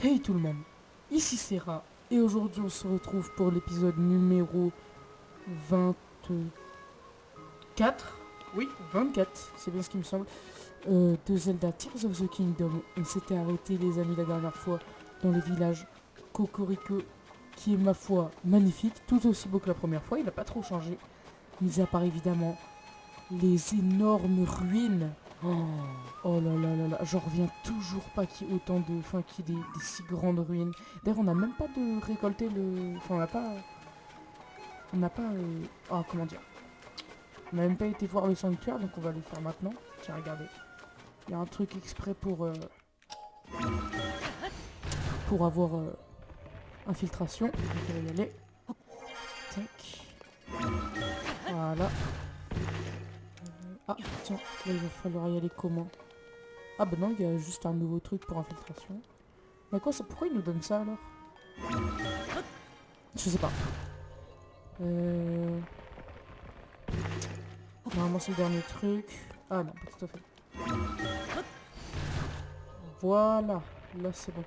Hey tout le monde, ici Serra et aujourd'hui on se retrouve pour l'épisode numéro 24. Oui, 24, c'est bien ce qui me semble, de Zelda Tears of the Kingdom. On s'était arrêté les amis la dernière fois dans le village Cocorico qui est ma foi magnifique, tout aussi beau que la première fois, il n'a pas trop changé, mis à part évidemment les énormes ruines. Oh, oh là là là là, j'en reviens toujours pas qu'il y ait autant de. Enfin, qu'il y ait des si grandes ruines. D'ailleurs, on n'a même pas de récolter le. Enfin, on n'a pas. On n'a pas. Ah, comment dire. On n'a même pas été voir le sanctuaire, donc on va le faire maintenant. Tiens, regardez. Il y a un truc exprès pour avoir infiltration. Donc, on va y aller. Tac. Voilà. Ah, tiens, là, il va falloir y aller comment? Ah, bah non, il y a juste un nouveau truc pour infiltration. Mais quoi, ça, pourquoi il nous donne ça alors? Je sais pas. Euh... Normalement c'est le dernier truc. Ah non, pas tout à fait. Voilà. Là c'est bon.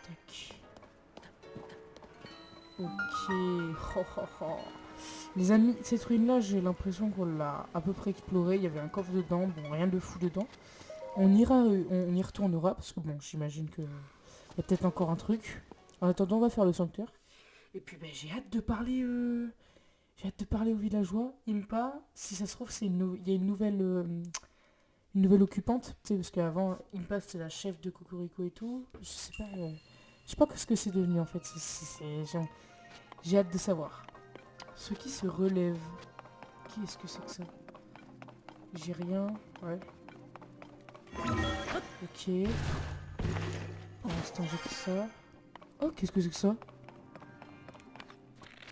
Tac. Ok. Ho, ho, ho. Les amis, cette ruine là, j'ai l'impression qu'on l'a à peu près explorée. Il y avait un coffre dedans. Bon, rien de fou dedans. On y retournera parce que bon, j'imagine que il y a peut-être encore un truc. En attendant, on va faire le sanctuaire. Et puis ben, j'ai hâte de parler. J'ai hâte de parler aux villageois. Impa, si ça se trouve, il y a une nouvelle occupante. Tu sais, parce qu'avant, Impa c'était la chef de Cocorico et tout. Je sais pas ce que c'est devenu en fait. J'ai hâte de savoir. Ceux qui se relèvent. Qui est-ce que c'est que ça? J'ai rien. Ouais. Ok. Pour l'instant, j'ai que ça. Oh, qu'est-ce que c'est que ça?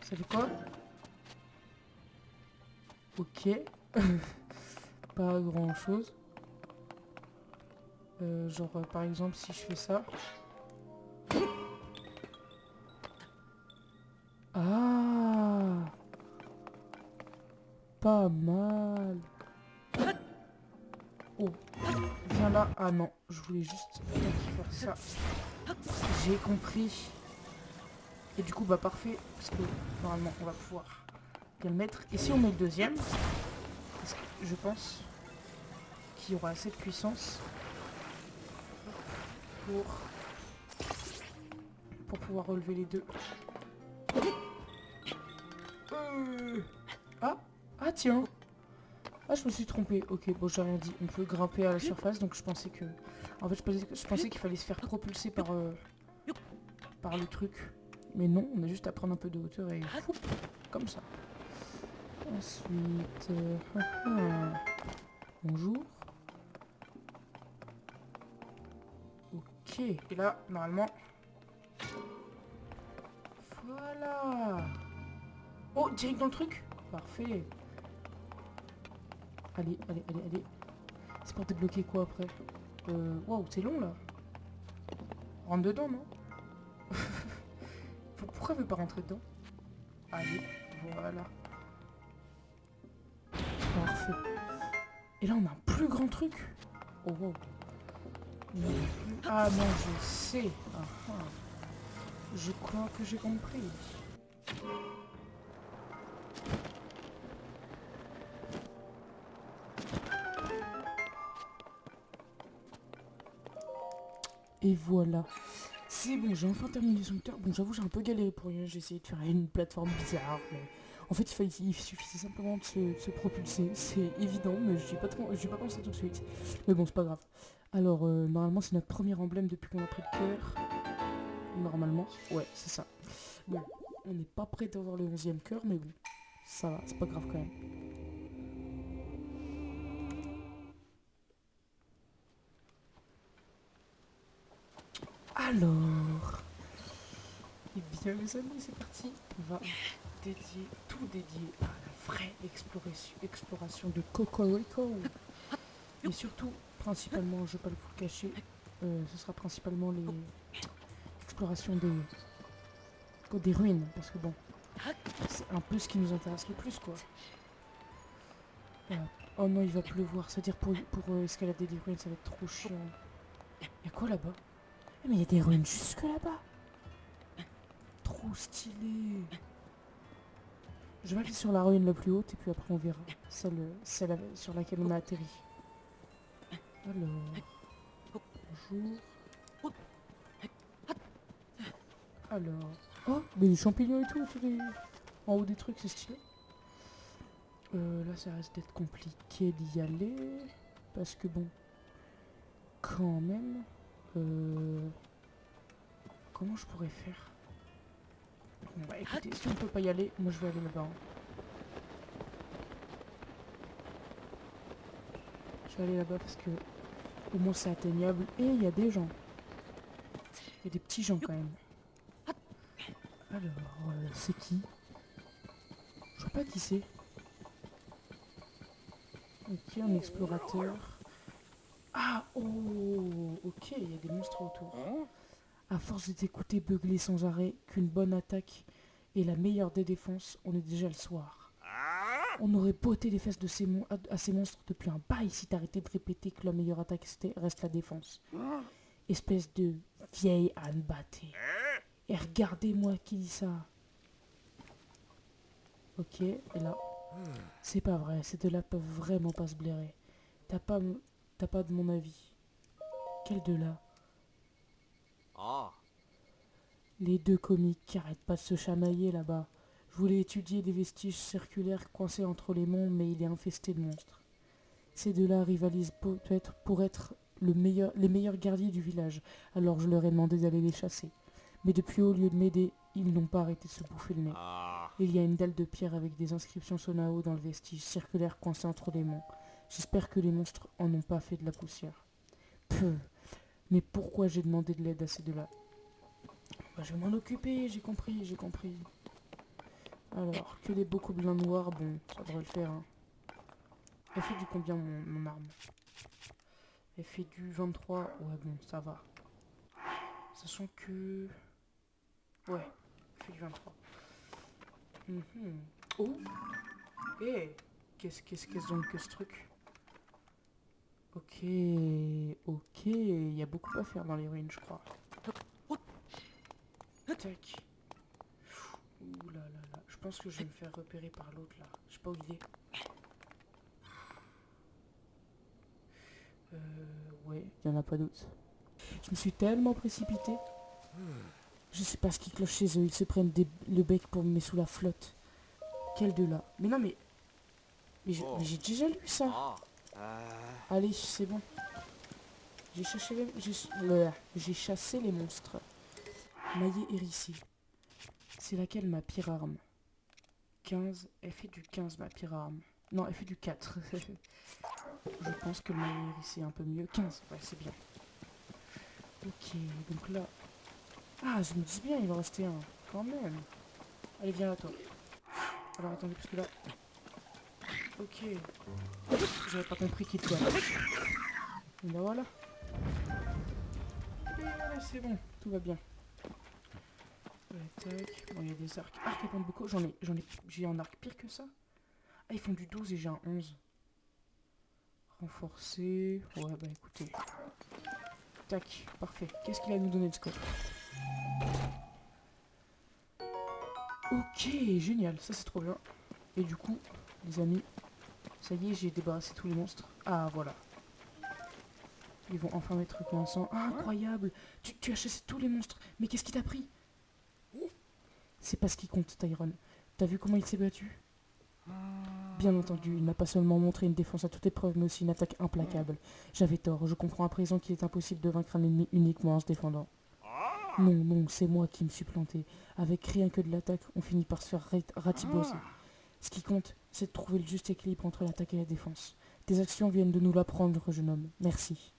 Ça fait quoi? Ok. Pas grand chose. Genre, par exemple, si je fais ça. Ah, pas mal. Oh, viens là. Ah non, je voulais juste faire ça. J'ai compris. Et du coup, bah parfait. Parce que normalement, on va pouvoir bien le mettre. Et si on met le deuxième, parce que je pense qu'il y aura assez de puissance pour, pour pouvoir relever les deux. Ah, ah tiens. Ah, je me suis trompée. Ok, bon, j'ai rien dit. On peut grimper à la surface, donc je pensais que... En fait, je pensais qu'il fallait se faire propulser par le truc. Mais non, on a juste à prendre un peu de hauteur et... Fou, comme ça. Ensuite... Bonjour. Ok. Et là, normalement... Voilà. Oh, direct dans le truc. Parfait. Allez, allez, allez, allez. C'est pour débloquer quoi après? Waouh, c'est long là. Rentre dedans, non? Pourquoi elle veut pas rentrer dedans? Allez, voilà. Parfait. Et là, on a un plus grand truc. Oh, wow. Ah non, je sais. Ah, ah. Je crois que j'ai compris. Et voilà. C'est bon, j'ai enfin terminé le sanctuaire. Bon, j'avoue, j'ai un peu galéré pour rien. J'ai essayé de faire une plateforme bizarre. Mais... En fait, il suffisait simplement de se propulser. C'est évident, mais j'y ai pas pensé tout de suite. Mais bon, c'est pas grave. Alors, normalement, c'est notre premier emblème depuis qu'on a pris le cœur. Normalement. Ouais, c'est ça. Bon, on n'est pas prêt d'avoir le 11e cœur, mais bon, ça va, c'est pas grave quand même. Alors, eh bien les amis, c'est parti. On va tout dédier à la vraie exploration de Cocorico. Et surtout, principalement, je vais pas vous le cacher, ce sera principalement l'exploration des ruines. Parce que bon, c'est un peu ce qui nous intéresse le plus, quoi. Oh non, il va pleuvoir. C'est-à-dire pour escalader des ruines, ça va être trop chiant. Y'a quoi là-bas? Eh, mais y'a des ruines jusque là-bas. Trop stylé. Je vais aller sur la ruine la plus haute et puis après on verra. Celle sur laquelle on a atterri. Alors, bonjour. Alors, oh, mais des champignons et tout, en haut des trucs, c'est stylé. Là, ça risque d'être compliqué d'y aller. Parce que bon, quand même, comment je pourrais faire? Bon, bah écoutez, si on peut pas y aller, moi je vais aller là-bas. Hein. Je vais aller là-bas parce que au moins c'est atteignable. Et il y a des gens. Il y a des petits gens quand même. Alors, c'est qui? Je vois pas qui c'est. Ok, un explorateur. Ah, oh, ok, il y a des monstres autour. À force de t'écouter beugler sans arrêt qu'une bonne attaque est la meilleure des défenses, on est déjà le soir. On aurait botté les fesses de à ces monstres depuis un bail si t'arrêtais de répéter que la meilleure attaque reste la défense. Espèce de vieille âne battée. Et regardez-moi qui dit ça. Ok, et là, c'est pas vrai, ces deux-là peuvent vraiment pas se blairer. T'as pas, t'as pas de mon avis. Quel de là? Les deux comiques qui arrêtent pas de se chamailler là-bas. Je voulais étudier des vestiges circulaires coincés entre les monts, mais il est infesté de monstres. Ces deux-là rivalisent peut-être pour être les meilleurs gardiens du village, alors je leur ai demandé d'aller les chasser. Mais depuis, au lieu de m'aider, ils n'ont pas arrêté de se bouffer le nez. Il y a une dalle de pierre avec des inscriptions Sonao dans le vestige circulaire coincé entre les monts. J'espère que les monstres en ont pas fait de la poussière. Peu. Mais pourquoi j'ai demandé de l'aide à ces deux-là? Bah, je vais m'en occuper, j'ai compris, j'ai compris. Alors, que les beaux gobelins noirs, bon, ça devrait le faire. Hein. Elle fait du combien mon arme? Elle fait du 23, ouais bon, ça va. Sachant que... Ouais, elle fait du 23. Oh. Qu'est-ce donc que ce truc? Ok, ok, il y a beaucoup à faire dans les ruines, je crois. Tac. Ouh là là là, je pense que je vais me faire repérer par l'autre là. Je sais pas où il est. Ouais, il y en a pas d'autres. Je me suis tellement précipité. Je sais pas ce qui cloche chez eux, ils se prennent le bec pour me mettre sous la flotte. Quel de là? Mais non mais... Mais j'ai déjà lu ça. Allez, c'est bon. J'ai chassé les monstres. Maillé hérissé. C'est laquelle ma pire arme? 15. Elle fait du 15 ma pire arme. Non, elle fait du 4. Je pense que le maillé hérissé est un peu mieux. 15, ouais, c'est bien. Ok, donc là... Ah, je me dis bien, il va rester un. Quand même. Allez, viens là, toi. Alors, attendez, parce que là... Ok. J'avais pas compris qu'il était là. Et ben voilà. Et voilà, c'est bon. Tout va bien. Ouais, tac. Bon, il y a des arcs. Arcs à pointe beaucoup. J'ai un arc pire que ça. Ah, ils font du 12 et j'ai un 11. Renforcé. Ouais, bah écoutez. Tac, parfait. Qu'est-ce qu'il a à nous donner de scope? Ok, génial. Ça, c'est trop bien. Et du coup, les amis, ça y est, j'ai débarrassé tous les monstres. Ah, voilà. Ils vont enfin mettre coincant. Ah, incroyable. Tu as chassé tous les monstres. Mais qu'est-ce qui t'a pris? C'est pas ce qui compte, Tyron. T'as vu comment il s'est battu? Bien entendu, il m'a pas seulement montré une défense à toute épreuve, mais aussi une attaque implacable. J'avais tort, je comprends à présent qu'il est impossible de vaincre un ennemi uniquement en se défendant. Non, non, c'est moi qui me suis planté. Avec rien que de l'attaque, on finit par se faire ratiboser. Ce qui compte, c'est de trouver le juste équilibre entre l'attaque et la défense. Tes actions viennent de nous l'apprendre, jeune homme. Merci.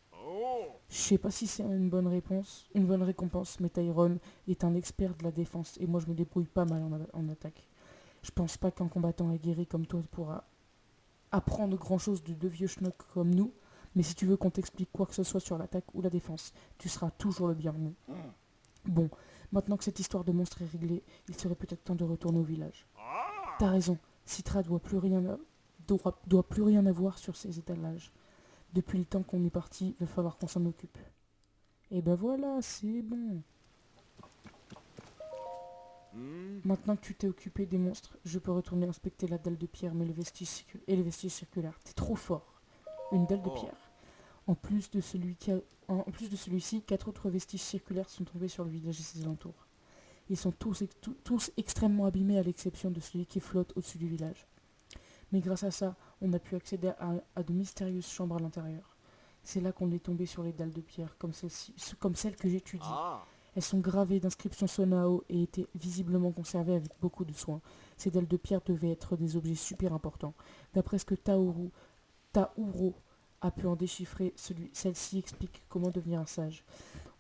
Je sais pas si c'est une bonne récompense, mais Tyrone est un expert de la défense et moi je me débrouille pas mal en attaque. Je pense pas qu'un combattant aguerri comme toi pourra apprendre grand chose de deux vieux schnocks comme nous, mais si tu veux qu'on t'explique quoi que ce soit sur l'attaque ou la défense, tu seras toujours le bienvenu. Bon, maintenant que cette histoire de monstre est réglée, il serait peut-être temps de retourner au village. T'as raison, Citra doit plus rien avoir sur ces étalages. Depuis le temps qu'on est parti, il va falloir qu'on s'en occupe. Et ben voilà, c'est bon. Maintenant que tu t'es occupé des monstres, je peux retourner inspecter la dalle de pierre mais et les vestiges circulaires. T'es trop fort. Une dalle de pierre. En plus de en plus de celui-ci, 4 autres vestiges circulaires sont tombés sur le village et ses alentours. Ils sont tous extrêmement abîmés à l'exception de celui qui flotte au-dessus du village. Mais grâce à ça, on a pu accéder à de mystérieuses chambres à l'intérieur. C'est là qu'on est tombé sur les dalles de pierre, comme celles que j'étudie. Elles sont gravées d'inscriptions sonao et étaient visiblement conservées avec beaucoup de soin. Ces dalles de pierre devaient être des objets super importants. D'après ce que Tauro a pu en déchiffrer, celle-ci explique comment devenir un sage.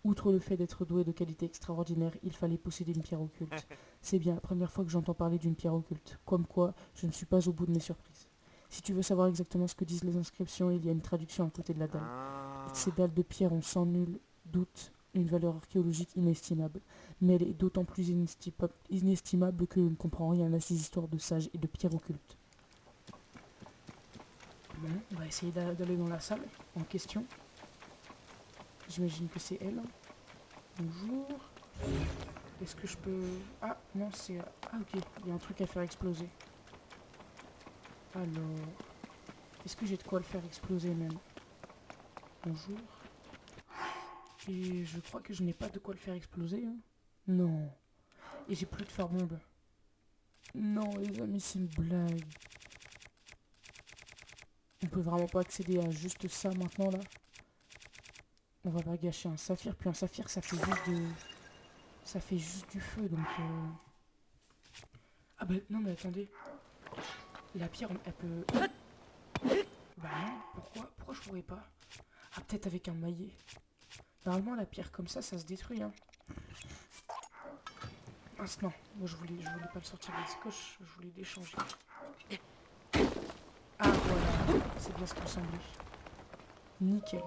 Outre le fait d'être doué de qualités extraordinaires, il fallait posséder une pierre occulte. C'est bien la première fois que j'entends parler d'une pierre occulte. Comme quoi, je ne suis pas au bout de mes surprises. Si tu veux savoir exactement ce que disent les inscriptions, il y a une traduction à côté de la dalle. Ces dalles de pierre ont sans nul doute une valeur archéologique inestimable. Mais elle est d'autant plus inestimable que je ne comprends rien à ces histoires de sages et de pierres occultes. Bon, on va essayer d'aller dans la salle en question. J'imagine que c'est elle. Bonjour. Est-ce que je peux... Ah, non, c'est... Ah, ok. Il y a un truc à faire exploser. Alors... Est-ce que j'ai de quoi le faire exploser, même? Bonjour. Et je crois que je n'ai pas de quoi le faire exploser. Hein. Non. Et j'ai plus de phare-bombe. Non, les amis, c'est une blague. On peut vraiment pas accéder à juste ça, maintenant, là. On va pas gâcher un saphir. Puis un saphir, ça fait juste de... Ça fait juste du feu, donc... Ah bah non, mais attendez. La pierre, elle peut... Bah non, pourquoi je pourrais pas? Ah, peut-être avec un maillet. Normalement, la pierre comme ça se détruit, hein. Ah, non, moi je voulais pas le sortir de la coche, je voulais l'échanger. Ah, voilà, c'est bien ce qui me semblait. Nickel.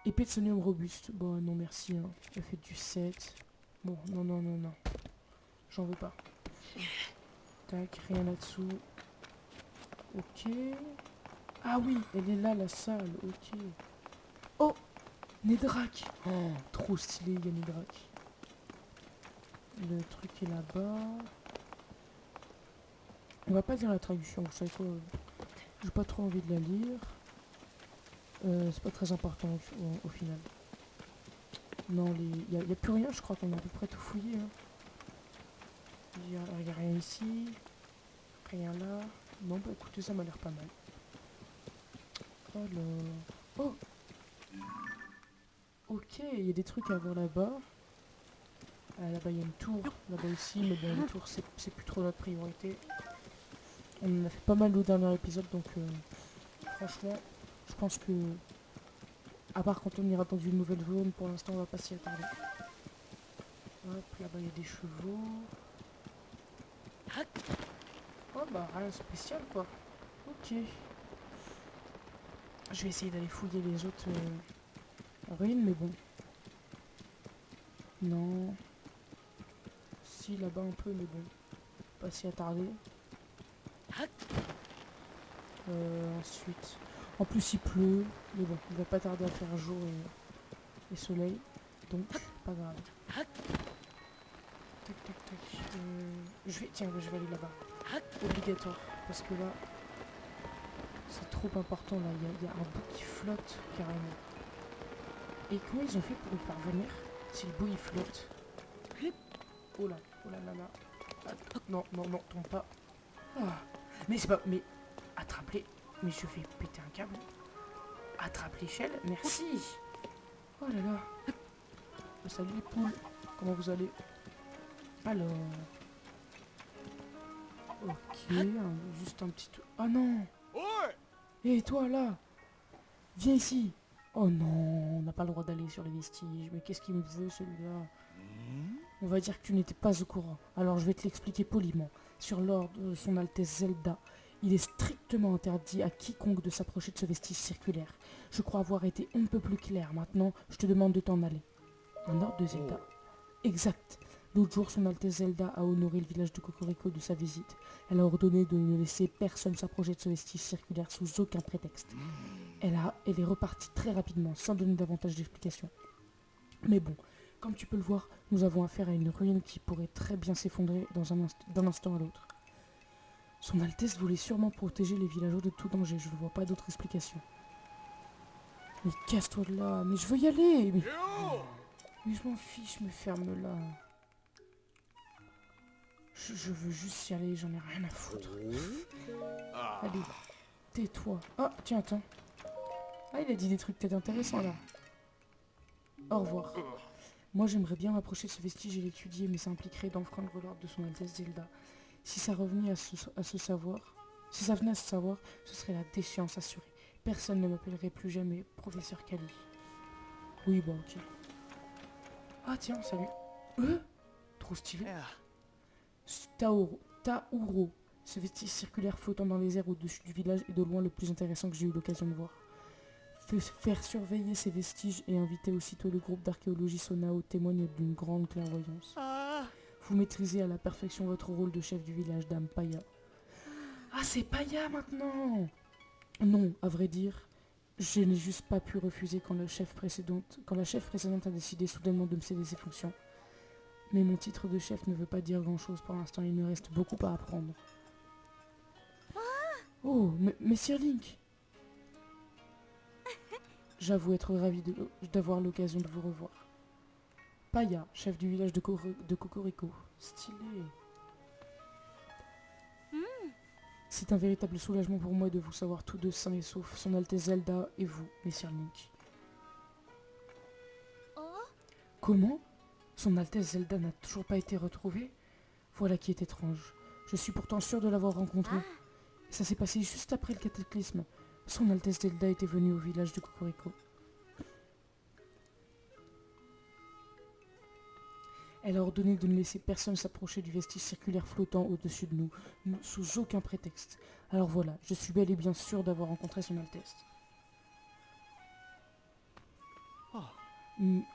Épée de sonium robuste. Bon, non, merci, hein. Elle fait du 7. Bon, non. J'en veux pas. Tac, rien là-dessous. Ok. Ah oui, elle est là, la salle. Ok. Oh, Nedrak. Oh, trop stylé, il y a Nedrak. Le truc est là-bas. On va pas dire la traduction, vous savez quoi. J'ai pas trop envie de la lire. C'est pas très important au final. Non, il y a plus rien, je crois qu'on a à peu près tout fouillé. Hein. Il y a rien ici. Rien là. Non, bah écoutez, ça m'a l'air pas mal. Alors... Oh, ok, il y a des trucs à voir là-bas. Là-bas, il y a une tour. Là-bas aussi, mais bon, les tours, c'est plus trop notre priorité. On en a fait pas mal au dernier épisode, donc franchement, je pense que... À part quand on ira dans une nouvelle zone, pour l'instant, on va pas s'y attarder. Hop, là-bas, il y a des chevaux. Oh, bah, rien de spécial, quoi. Ok. Je vais essayer d'aller fouiller les autres ruines, mais bon. Non. Si, là-bas un peu, mais bon. Pas s'y attarder. Ensuite. En plus, il pleut. Mais bon, il va pas tarder à faire jour et soleil. Donc, pas grave. Tac, tac, tac. Tiens, je vais aller là-bas. Obligatoire. Parce que là, c'est trop important. Là, il y a un bout qui flotte carrément. Et comment ils ont fait pour y parvenir si le bout il flotte? Oh là là. Ah, non, tombe pas. Ah. Mais c'est pas... Mais attrape-les. Mais je vais péter un câble. Attrape l'échelle, merci. Oh là là. Salut les poules. Comment vous allez? Alors... Ok, juste un petit... Oh non. Hé, toi là. Viens ici. Oh non, on n'a pas le droit d'aller sur les vestiges. Mais qu'est-ce qu'il me veut celui-là? On va dire que tu n'étais pas au courant. Alors je vais te l'expliquer poliment. Sur l'ordre de son Altesse Zelda, il est strictement interdit à quiconque de s'approcher de ce vestige circulaire. Je crois avoir été un peu plus clair. Maintenant, je te demande de t'en aller. Un ordre de Zelda? Exact. L'autre jour, son Altesse Zelda a honoré le village de Cocorico de sa visite. Elle a ordonné de ne laisser personne s'approcher de ce vestige circulaire sous aucun prétexte. Elle est repartie très rapidement, sans donner davantage d'explications. Mais bon, comme tu peux le voir, nous avons affaire à une ruine qui pourrait très bien s'effondrer d'un instant à l'autre. Son Altesse voulait sûrement protéger les villageois de tout danger, je ne vois pas d'autre explication. Mais casse-toi de là, mais je veux y aller. Mais je m'en fiche, me ferme là. Je veux juste y aller, j'en ai rien à foutre. Allez, tais-toi. Ah, tiens, attends. Ah, il a dit des trucs peut-être intéressants là. Au revoir. Moi, j'aimerais bien m'approcher de ce vestige et l'étudier, mais ça impliquerait d'enfreindre l'ordre de son Altesse Zelda. Si ça venait à se savoir, ce serait la déchéance assurée. Personne ne m'appellerait plus jamais professeur Kali. Oui, bah ok. Ah tiens, salut. Trop stylé. Tauro. Ce vestige circulaire flottant dans les airs au-dessus du village est de loin le plus intéressant que j'ai eu l'occasion de voir. Faire surveiller ces vestiges et inviter aussitôt le groupe d'archéologie Sonao témoigne d'une grande clairvoyance. Vous maîtrisez à la perfection votre rôle de chef du village, Dame Paya. Ah, c'est Paya maintenant! Non, à vrai dire, je n'ai juste pas pu refuser quand la chef précédente a décidé soudainement de me céder ses fonctions. Mais mon titre de chef ne veut pas dire grand-chose pour l'instant, il me reste beaucoup à apprendre. Oh, Messire Link! J'avoue être ravi d'avoir l'occasion de vous revoir. Paya, chef du village de Cocorico. Stylé. C'est un véritable soulagement pour moi de vous savoir tous deux sains et saufs, son Altesse Zelda et vous, Messire Link. Comment? Son Altesse Zelda n'a toujours pas été retrouvée? Voilà qui est étrange. Je suis pourtant sûr de l'avoir rencontrée. Ça s'est passé juste après le cataclysme. Son Altesse Zelda était venue au village de Cocorico. Elle a ordonné de ne laisser personne s'approcher du vestige circulaire flottant au-dessus de nous, sous aucun prétexte. Alors voilà, je suis bel et bien sûr d'avoir rencontré son Altesse.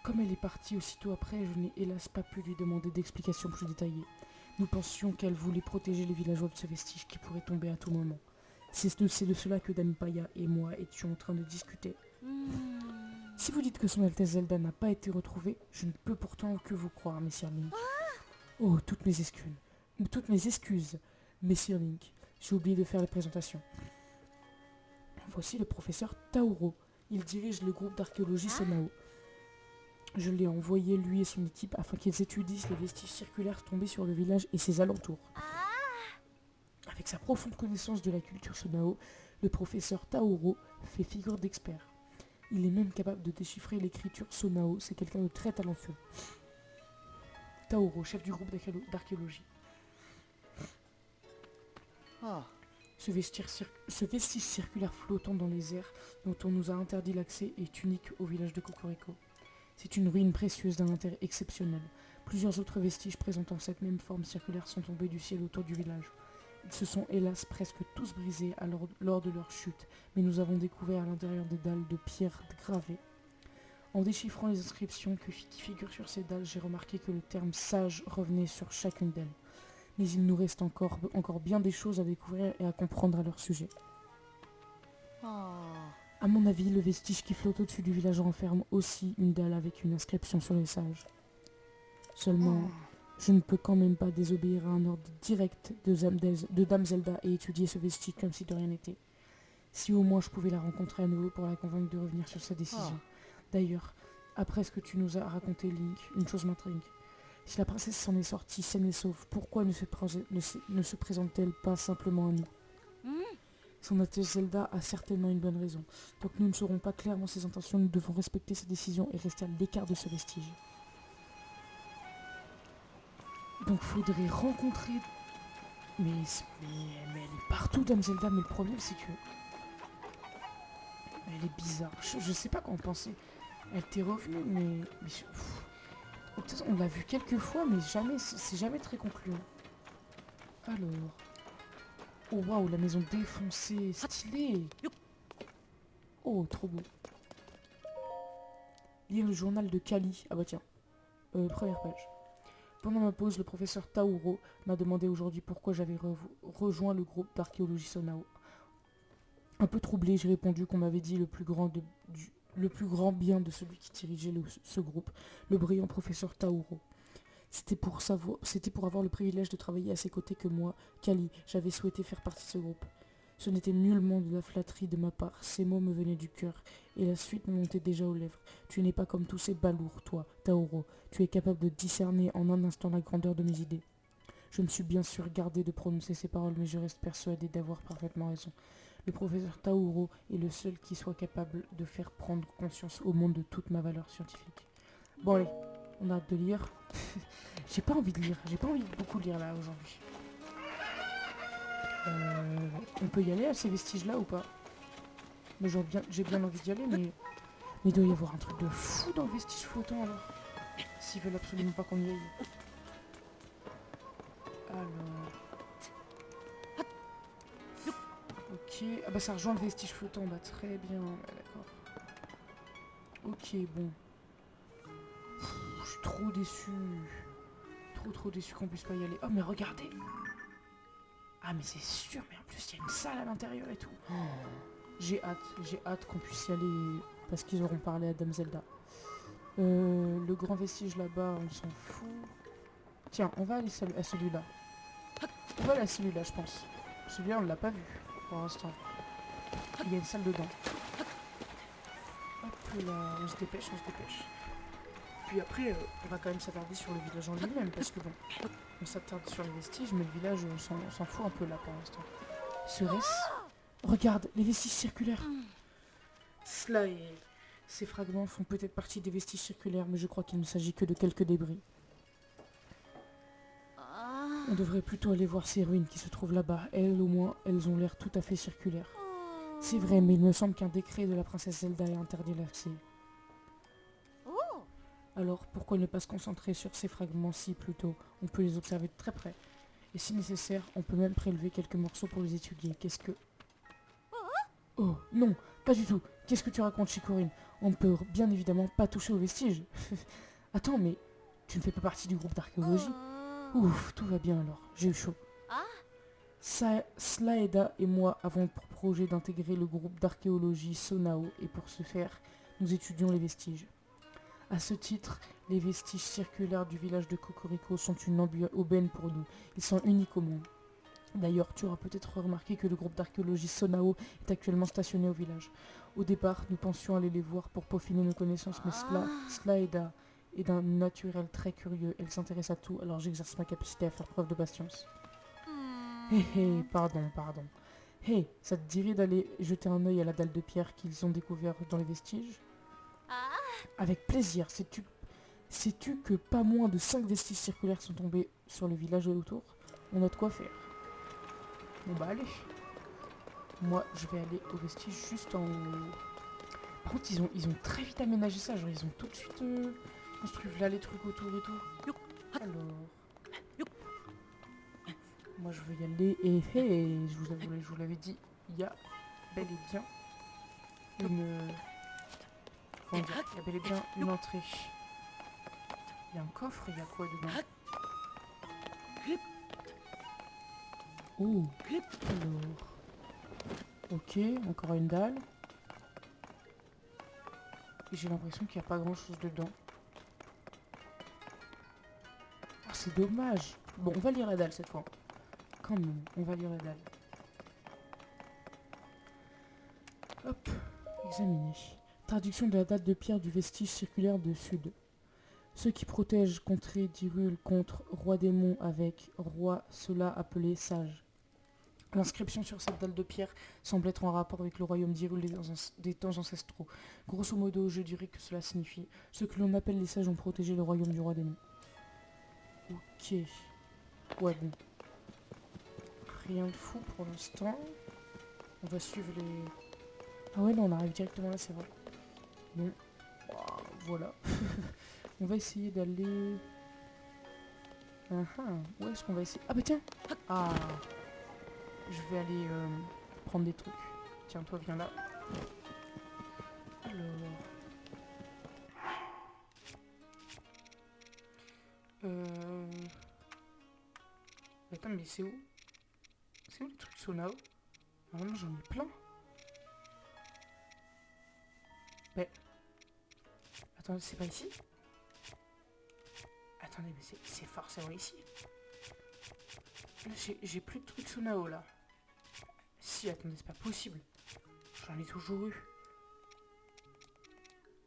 Comme elle est partie aussitôt après, je n'ai hélas pas pu lui demander d'explications plus détaillées. Nous pensions qu'elle voulait protéger les villageois de ce vestige qui pourrait tomber à tout moment. C'est de cela que Dame Paya et moi étions en train de discuter. Si vous dites que son Altesse Zelda n'a pas été retrouvée, je ne peux pourtant que vous croire, Messire Link. Oh, toutes mes excuses, Messire Link. J'ai oublié de faire la présentation. Voici le professeur Tauro. Il dirige le groupe d'archéologie Sonao. Je l'ai envoyé, lui et son équipe, afin qu'ils étudient les vestiges circulaires tombés sur le village et ses alentours. Avec sa profonde connaissance de la culture Sonao, le professeur Tauro fait figure d'expert. Il est même capable de déchiffrer l'écriture Sonao, c'est quelqu'un de très talentueux. Tauro, chef du groupe d'archéologie. Ce vestige circulaire flottant dans les airs, dont on nous a interdit l'accès, est unique au village de Cocorico. C'est une ruine précieuse d'un intérêt exceptionnel. Plusieurs autres vestiges présentant cette même forme circulaire sont tombés du ciel autour du village. Ils se sont hélas presque tous brisés lors de leur chute, mais nous avons découvert à l'intérieur des dalles de pierre gravées. En déchiffrant les inscriptions qui figurent sur ces dalles, j'ai remarqué que le terme sage revenait sur chacune d'elles. Mais il nous reste encore bien des choses à découvrir et à comprendre à leur sujet. À mon avis, le vestige qui flotte au-dessus du village renferme aussi une dalle avec une inscription sur les sages. Seulement, je ne peux quand même pas désobéir à un ordre direct de Dame Zelda et étudier ce vestige comme si de rien n'était. Si au moins je pouvais la rencontrer à nouveau pour la convaincre de revenir sur sa décision. D'ailleurs, après ce que tu nous as raconté, Link, une chose m'intrigue. Si la princesse s'en est sortie saine et sauve, pourquoi ne se présente-t-elle pas simplement à nous? Son Altesse Zelda a certainement une bonne raison. Tant que nous ne saurons pas clairement ses intentions, nous devons respecter sa décision et rester à l'écart de ce vestige. Donc faudrait rencontrer... Mais elle est partout, Dame Zelda, mais le problème c'est que... Elle est bizarre, je sais pas quoi en penser. Elle t'est revenue, mais on l'a vue quelques fois, mais c'est jamais très concluant. Alors... Oh waouh, la maison défoncée, stylé. Oh, trop beau. Lire le journal de Kali. Ah bah tiens, première page. Pendant ma pause, le professeur Tauro m'a demandé aujourd'hui pourquoi j'avais rejoint le groupe d'archéologie Sonao. Un peu troublé, j'ai répondu qu'on m'avait dit le plus grand bien de celui qui dirigeait ce groupe, le brillant professeur Tauro. C'était pour avoir le privilège de travailler à ses côtés que moi, Kali, j'avais souhaité faire partie de ce groupe. Ce n'était nullement de la flatterie de ma part, ces mots me venaient du cœur, et la suite me montait déjà aux lèvres. Tu n'es pas comme tous ces balourds, toi, Tauro. Tu es capable de discerner en un instant la grandeur de mes idées. Je me suis bien sûr gardé de prononcer ces paroles, mais je reste persuadé d'avoir parfaitement raison. Le professeur Tauro est le seul qui soit capable de faire prendre conscience au monde de toute ma valeur scientifique. Bon allez, on a hâte de lire. J'ai pas envie de lire, j'ai pas envie de beaucoup lire là aujourd'hui. On peut y aller à ces vestiges là ou pas? Mais j'ai bien envie d'y aller, mais il doit y avoir un truc de fou dans le vestige flottant alors. S'ils veulent absolument pas qu'on y aille. Alors. Ok. Ah bah ça rejoint le vestige flottant, bah très bien, ouais, d'accord. Ok, bon. Je suis trop déçu. Trop déçu qu'on puisse pas y aller. Oh mais regardez. Ah mais c'est sûr, mais en plus il y a une salle à l'intérieur et tout. Oh. J'ai hâte qu'on puisse y aller parce qu'ils auront parlé à Dame Zelda. Le grand vestige là-bas, on s'en fout. Tiens, on va aller à celui-là. On va aller à celui-là, je pense. Celui-là, on l'a pas vu pour l'instant. Il y a une salle dedans. Hop là, on se dépêche. Puis après, on va quand même s'attarder sur le village en lui-même parce que bon, on s'attarde sur les vestiges, mais le village, on s'en fout un peu là pour l'instant. Serait-ce... Regarde, les vestiges circulaires. Cela est... Ces fragments font peut-être partie des vestiges circulaires, mais je crois qu'il ne s'agit que de quelques débris. On devrait plutôt aller voir ces ruines qui se trouvent là-bas. Elles, au moins, elles ont l'air tout à fait circulaires. C'est vrai, mais il me semble qu'un décret de la princesse Zelda ait interdit l'accès. Alors, pourquoi ne pas se concentrer sur ces fragments-ci plutôt? On peut les observer de très près. Et si nécessaire, on peut même prélever quelques morceaux pour les étudier. Qu'est-ce que... Oh, non, pas du tout. Qu'est-ce que tu racontes, Chikorine? On ne peut bien évidemment pas toucher aux vestiges. Attends, mais tu ne fais pas partie du groupe d'archéologie? Ouf, tout va bien alors. J'ai eu chaud. Slaeda et moi avons pour projet d'intégrer le groupe d'archéologie Sonao et pour ce faire, nous étudions les vestiges. À ce titre, les vestiges circulaires du village de Cocorico sont une aubaine pour nous. Ils sont uniques au monde. D'ailleurs, tu auras peut-être remarqué que le groupe d'archéologie Sonao est actuellement stationné au village. Au départ, nous pensions aller les voir pour peaufiner nos connaissances, mais Slaeda est d'un naturel très curieux. Elle s'intéresse à tout, alors j'exerce ma capacité à faire preuve de patience. Pardon. Ça te dirait d'aller jeter un œil à la dalle de pierre qu'ils ont découvert dans les vestiges? Avec plaisir. Sais-tu que pas moins de 5 vestiges circulaires sont tombés sur le village autour? On a de quoi faire. Bon bah allez. Moi je vais aller au vestige juste en haut. Par contre ils ont très vite aménagé ça, genre ils ont tout de suite construit là les trucs autour et tout. Alors... Moi je veux y aller et je vous l'avais dit, il y a bel et bien il y a bel et bien une entrée. Il y a un coffre, il y a quoi dedans? Oh, alors... Ok, encore une dalle. Et j'ai l'impression qu'il n'y a pas grand chose dedans. Oh, c'est dommage. Bon, on va lire la dalle cette fois. Quand même, on va lire la dalle. Hop, examiner. Traduction de la dalle de pierre du vestige circulaire de Sud. Ceux qui protègent contrée d'Hyrule contre roi démon avec roi, cela appelé sage. L'inscription sur cette dalle de pierre semble être en rapport avec le royaume d'Hyrule des temps ancestraux. Grosso modo, je dirais que cela signifie ceux que l'on appelle les sages ont protégé le royaume du roi démon. Ok. Ouais, bon. Rien de fou pour l'instant. On va suivre les... Ah ouais, non, on arrive directement là, c'est vrai. Bon. Voilà. On va essayer d'aller... Où est-ce qu'on va essayer? Ah bah tiens. Ah. Je vais aller prendre des trucs. Tiens, toi, viens là. Alors... Attends, mais c'est où? C'est où les trucs Sonao? Ah non, j'en ai plein. Mais... Attendez, c'est pas ici? Attendez, mais c'est forcément ici. Là, j'ai plus de trucs Sunao, là. Si, attendez, c'est pas possible. J'en ai toujours eu.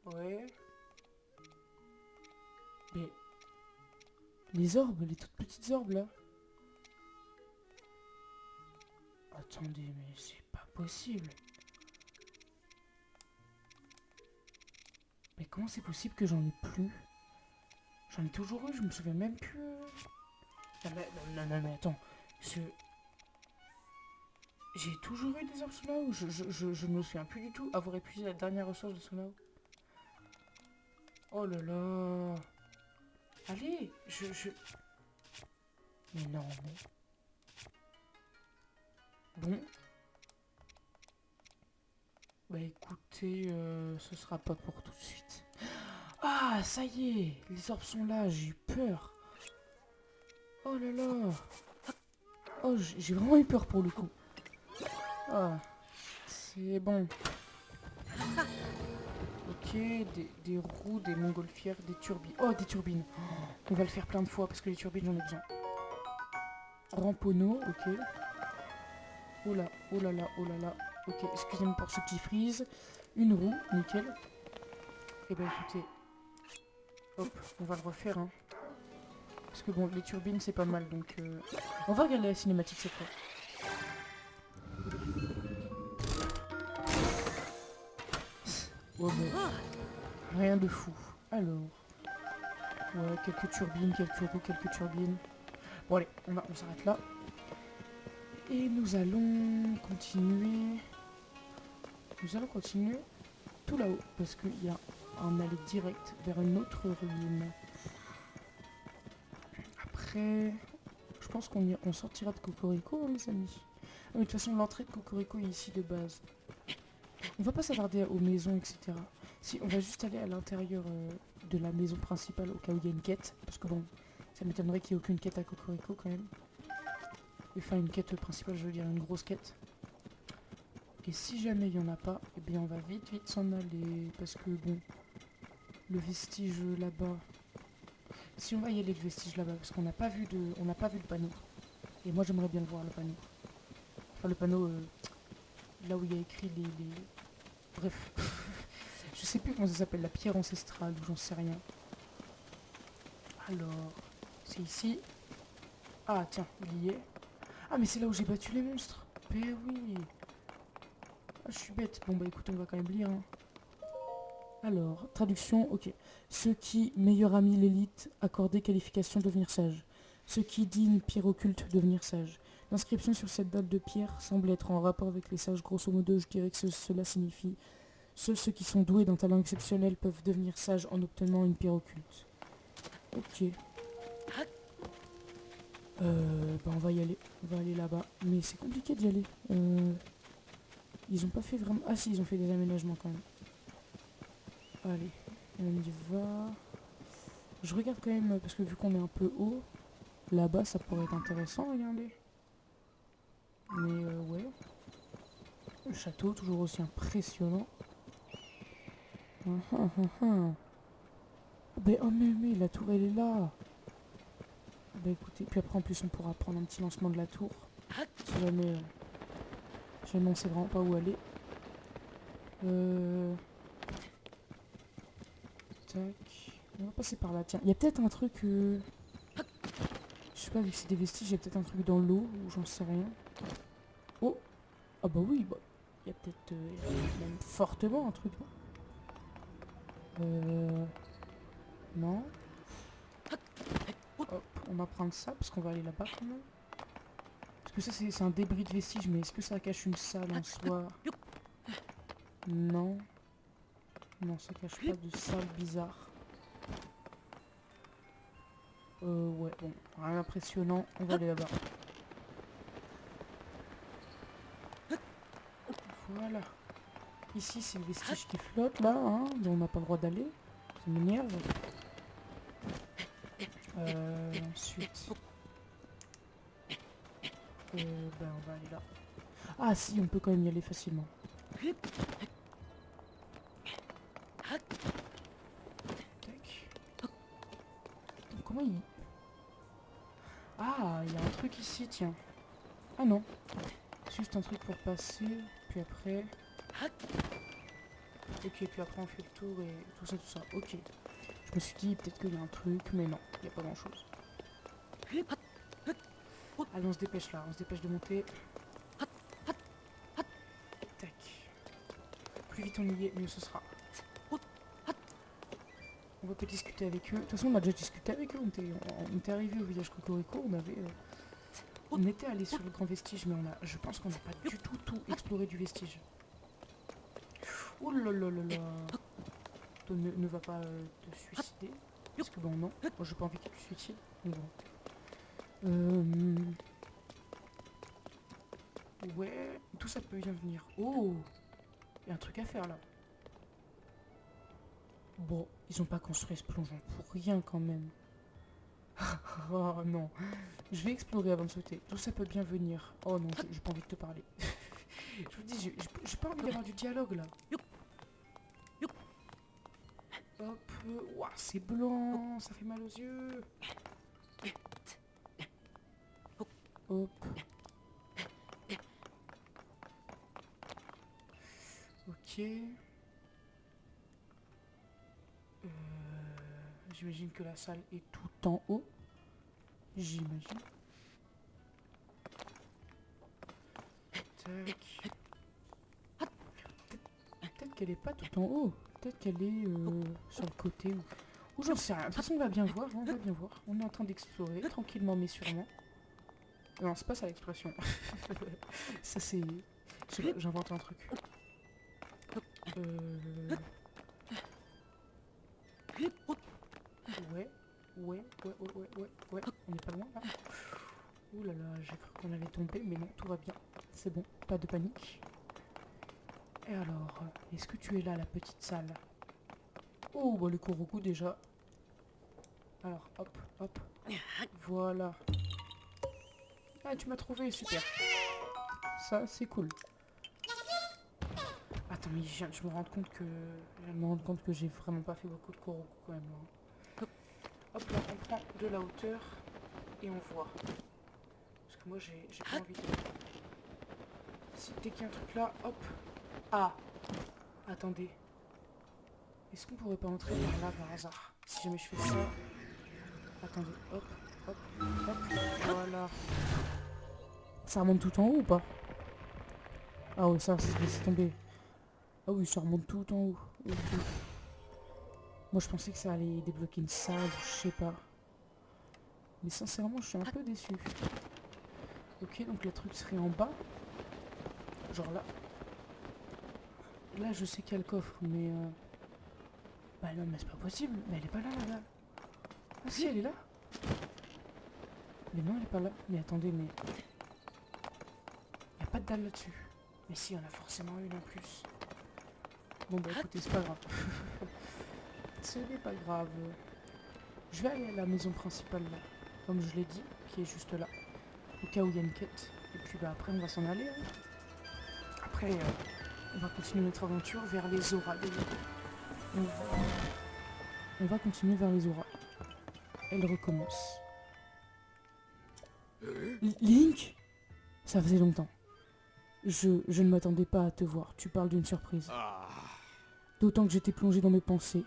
Ouais. Mais... Les orbes, les toutes petites orbes, là. Attendez, mais c'est pas possible. Mais comment c'est possible que j'en ai plus? J'en ai toujours eu, je me souviens même plus. Non, mais attends. J'ai toujours eu des orbes Sunao. Je me souviens plus du tout avoir épuisé la dernière ressource de Sunao. Oh là là. Allez, Mais non, mais... Bon. Bah écoutez, ce sera pas pour tout de suite. Ah, ça y est, les orbes sont là, j'ai eu peur. Oh là là. Oh, j'ai vraiment eu peur pour le coup. Ah, c'est bon. Ok, des roues, des montgolfières, des turbines. Oh, des turbines. On va le faire plein de fois parce que les turbines, j'en ai besoin. Ramponneau, ok. Oh là, oh là là, oh là là. Ok, excusez-moi pour ce petit freeze. Une roue, nickel. Et ben écoutez, hop, on va le refaire, hein. Parce que bon, les turbines, c'est pas mal, donc... On va regarder la cinématique cette fois. Oh bon, rien de fou. Alors... Ouais, quelques turbines, quelques roues, quelques turbines. Bon allez, on s'arrête là. Et nous allons continuer... tout là-haut, parce qu'il y a un allée direct vers une autre ruine. Après, je pense qu'on sortira de Cocorico, hein, les amis. Ah, mais de toute façon, l'entrée de Cocorico est ici de base. On va pas s'attarder aux maisons, etc. Si, on va juste aller à l'intérieur de la maison principale au cas où il y a une quête. Parce que bon, ça m'étonnerait qu'il n'y ait aucune quête à Cocorico quand même. Enfin, une quête principale, je veux dire une grosse quête. Et si jamais il n'y en a pas, eh bien on va vite s'en aller. Parce que bon, le vestige là-bas... Si on va y aller le vestige là-bas, parce qu'on n'a pas vu le panneau. Et moi j'aimerais bien le voir le panneau. Enfin le panneau, là où il y a écrit les... Bref. Je sais plus comment ça s'appelle, la pierre ancestrale, ou j'en sais rien. Alors, c'est ici. Ah tiens, il y est. Ah mais c'est là où j'ai battu les monstres. Mais oui. Ah, je suis bête. Bon bah écoute, on va quand même lire, hein. Alors, traduction, ok. Ce qui, meilleur ami l'élite, accordé qualification devenir sage. Ce qui, digne pierre occulte, devenir sage. L'inscription sur cette dalle de pierre semble être en rapport avec les sages. Grosso modo, je dirais que cela signifie seuls ceux qui sont doués d'un talent exceptionnel peuvent devenir sages en obtenant une pierre occulte. Ok. Bah on va y aller. On va aller là-bas. Mais c'est compliqué d'y aller. Ils ont pas fait vraiment... Ah si, ils ont fait des aménagements quand même. Allez, on y va. Je regarde quand même, parce que vu qu'on est un peu haut, là-bas ça pourrait être intéressant, regardez. Mais ouais. Le château, toujours aussi impressionnant. Ben, oh mais la tour elle est là. Bah écoutez, puis après en plus on pourra prendre un petit lancement de la tour. Si jamais, on sait vraiment pas où aller. Tac. On va passer par là, tiens. Il y a peut-être un truc... Je sais pas, vu que c'est des vestiges, il y a peut-être un truc dans l'eau, ou j'en sais rien. Oh. Ah bah oui, bah. Il y a peut-être même fortement un truc. Non. Hop, on va prendre ça, parce qu'on va aller là-bas quand même. Parce que ça c'est un débris de vestige, mais est-ce que ça cache une salle en soi? Non. Non, ça cache pas de salle bizarre. Ouais, bon, rien d'impressionnant, on va aller là-bas. Voilà. Ici, c'est le vestige qui flotte, là, hein, mais on n'a pas le droit d'aller. Ça m'énerve. Ensuite... ben, on va aller là. Ah si, on peut quand même y aller facilement. comment il... Ah, il y a un truc ici, tiens. Ah non. Juste un truc pour passer, puis après... Ok, puis après on fait le tour et tout ça, tout ça. Ok. Je me suis dit peut-être qu'il y a un truc, mais non, il n'y a pas grand-chose. Allez, on se dépêche là, on se dépêche de monter. Tac. Plus vite on y est, mieux ce sera. On va peut-être discuter avec eux. De toute façon, on a déjà discuté avec eux. On était arrivé au village Cocorico. On était allé sur le grand vestige, mais je pense qu'on n'a pas du tout exploré du vestige. Ouh là là là là. Toi, ne va pas te suicider. Parce que bon, non. Moi, j'ai pas envie qu'il te suicide. Mais bon. Ouais. Tout ça peut bien venir. Oh, il y a un truc à faire là. Bon, ils ont pas construit ce plongeon pour rien quand même. Oh non. Je vais explorer avant de sauter. Tout ça peut bien venir. Oh non, j'ai pas envie de te parler. Je vous dis, j'ai pas envie d'avoir du dialogue là. Hop. Ouah, c'est blanc. Ça fait mal aux yeux. Hop. Ok. J'imagine que la salle est tout en haut. J'imagine. Tac. Peut-être qu'elle est pas tout en haut. Peut-être qu'elle est sur le côté ou j'en sais rien. De toute façon, on va bien voir. On va bien voir. On est en train d'explorer tranquillement mais sûrement. Non, c'est pas ça l'expression. Ça c'est... J'invente un truc. Ouais. On est pas loin là. Ouh là là, j'ai cru qu'on allait tomber, mais non, tout va bien. C'est bon, pas de panique. Et alors, est-ce que tu es là, la petite salle? Oh, bah le Koroku déjà. Alors, hop. Voilà. Ah, tu m'as trouvé, super. Ça, c'est cool. Attends, mais je viens de me rendre compte que j'ai vraiment pas fait beaucoup de Koroku quand même. Là. Hop là, on prend de la hauteur et on voit. Parce que moi, j'ai pas envie de... Si, dès qu'il y a un truc là, hop. Ah, attendez. Est-ce qu'on pourrait pas entrer par là par hasard? Si jamais je fais ça... Attendez, hop. Voilà. Ça remonte tout en haut ou pas? Ah ouais, ça, c'est tombé. Ah oui, ça remonte tout en haut. Okay. Moi, je pensais que ça allait débloquer une salle, je sais pas. Mais sincèrement, je suis un peu déçu. Ok, donc le truc serait en bas. Genre là. Là, je sais qu'il y a le coffre, mais... Bah non, mais c'est pas possible. Mais elle est pas là, la dalle. Ah si, elle est là. Mais non, elle est pas là. Mais attendez, mais... Il n'y a pas de dalle là-dessus. Mais si, il y en a forcément une en plus. Bon bah écoutez, c'est pas grave. Ce n'est pas grave. Je vais aller à la maison principale là, comme je l'ai dit, qui est juste là. Au cas où il y a une quête. Et puis bah après on va s'en aller. Hein. Après on va continuer notre aventure vers les auras. On va continuer vers les auras. Elle recommence. Link? Ça faisait longtemps. Je ne m'attendais pas à te voir. Tu parles d'une surprise. D'autant que j'étais plongé dans mes pensées.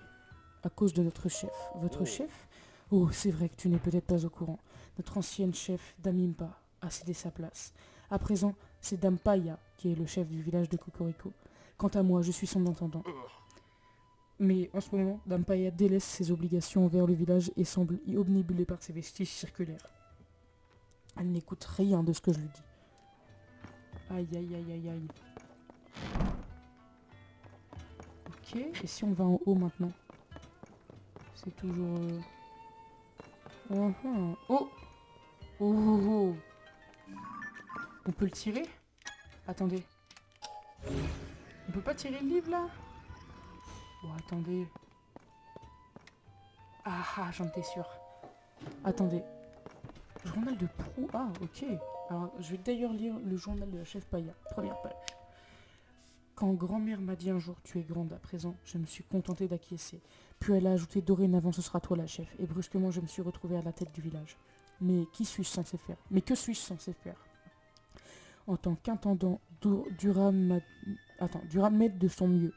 À cause de notre chef. Votre chef? Oh, c'est vrai que tu n'es peut-être pas au courant. Notre ancienne chef, Damimpa, a cédé sa place. À présent, c'est Dampaya qui est le chef du village de Cocorico. Quant à moi, je suis son intendant. Mais en ce moment, Dampaya délaisse ses obligations envers le village et semble y obnubilé par ses vestiges circulaires. Elle n'écoute rien de ce que je lui dis. Aïe. Ok, et si on va en haut maintenant? C'est toujours... Oh. On peut le tirer? Attendez. On peut pas tirer le livre là? Bon, attendez. Ah, j'en étais sûr. Attendez. Journal de proue. Ah, ok. Alors, je vais d'ailleurs lire le journal de la chef Paya. Première page. Quand grand-mère m'a dit un jour tu es grande à présent, je me suis contentée d'acquiescer. Puis elle a ajouté dorénavant ce sera toi la chef. Et brusquement je me suis retrouvée à la tête du village. Mais qui suis-je censé faire? Mais que suis-je censé faire? En tant qu'intendant, Durham m'aide de son mieux.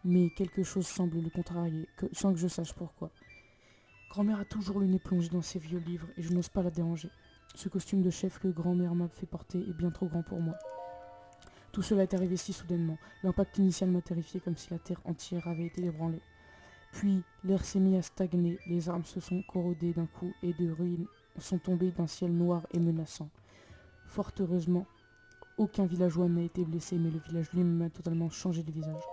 Mais quelque chose semble le contrarier, sans que je sache pourquoi. Grand-mère a toujours le nez plongé dans ses vieux livres et je n'ose pas la déranger. Ce costume de chef que grand-mère m'a fait porter est bien trop grand pour moi. Tout cela est arrivé si soudainement. L'impact initial m'a terrifié comme si la terre entière avait été ébranlée. Puis l'air s'est mis à stagner, les arbres se sont corrodés d'un coup et de ruines sont tombées d'un ciel noir et menaçant. Fort heureusement, aucun villageois n'a été blessé, mais le village lui-même a totalement changé de visage.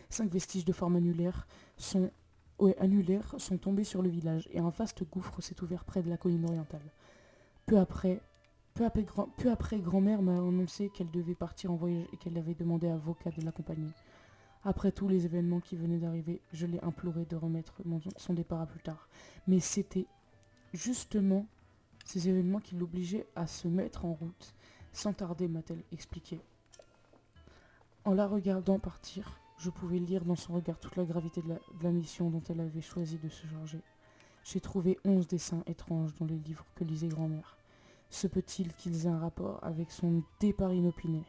5 vestiges de forme annulaires sont tombés sur le village et un vaste gouffre s'est ouvert près de la colline orientale. Peu après, grand-mère m'a annoncé qu'elle devait partir en voyage et qu'elle avait demandé à Voka de l'accompagner. Après tous les événements qui venaient d'arriver, je l'ai imploré de remettre son départ à plus tard. Mais c'était justement ces événements qui l'obligeaient à se mettre en route. Sans tarder, m'a-t-elle expliqué. En la regardant partir, je pouvais lire dans son regard toute la gravité de la mission dont elle avait choisi de se charger. J'ai trouvé 11 dessins étranges dans les livres que lisait grand-mère. Se peut-il qu'ils aient un rapport avec son départ inopiné?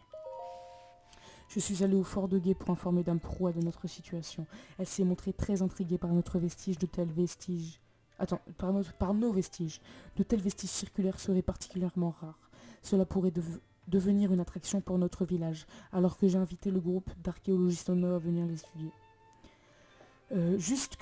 Je suis allé au fort de Guet pour informer Dame Proie de notre situation. Elle s'est montrée très intriguée par notre vestige de tels vestiges. Par nos vestiges. De tels vestiges circulaires seraient particulièrement rares. Cela pourrait devenir une attraction pour notre village, alors que j'ai invité le groupe d'archéologistes à venir les étudier. Juste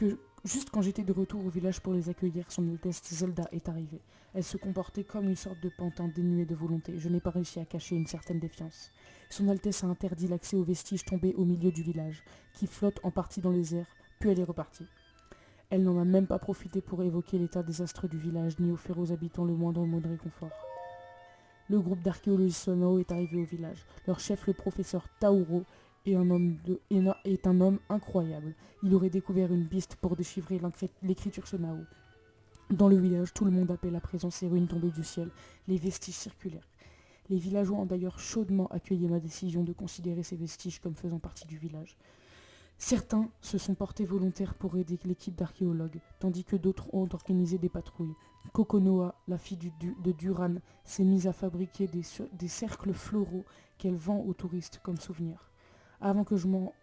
quand j'étais de retour au village pour les accueillir, son Altesse Zelda est arrivée. Elle se comportait comme une sorte de pantin dénué de volonté. Je n'ai pas réussi à cacher une certaine défiance. Son Altesse a interdit l'accès aux vestiges tombés au milieu du village, qui flottent en partie dans les airs, puis elle est repartie. Elle n'en a même pas profité pour évoquer l'état désastreux du village, ni offrir aux habitants le moindre mot de réconfort. Le groupe d'archéologistes Sonao est arrivé au village. Leur chef, le professeur Tauro, est un homme incroyable. Il aurait découvert une piste pour déchiffrer l'écriture Sonao. Dans le village, tout le monde appelle à présent ces ruines tombées du ciel, les vestiges circulaires. Les villageois ont d'ailleurs chaudement accueilli ma décision de considérer ces vestiges comme faisant partie du village. Certains se sont portés volontaires pour aider l'équipe d'archéologues, tandis que d'autres ont organisé des patrouilles. Kokonoa, la fille de Duran, s'est mise à fabriquer des cercles floraux qu'elle vend aux touristes comme souvenir. Avant que je m'en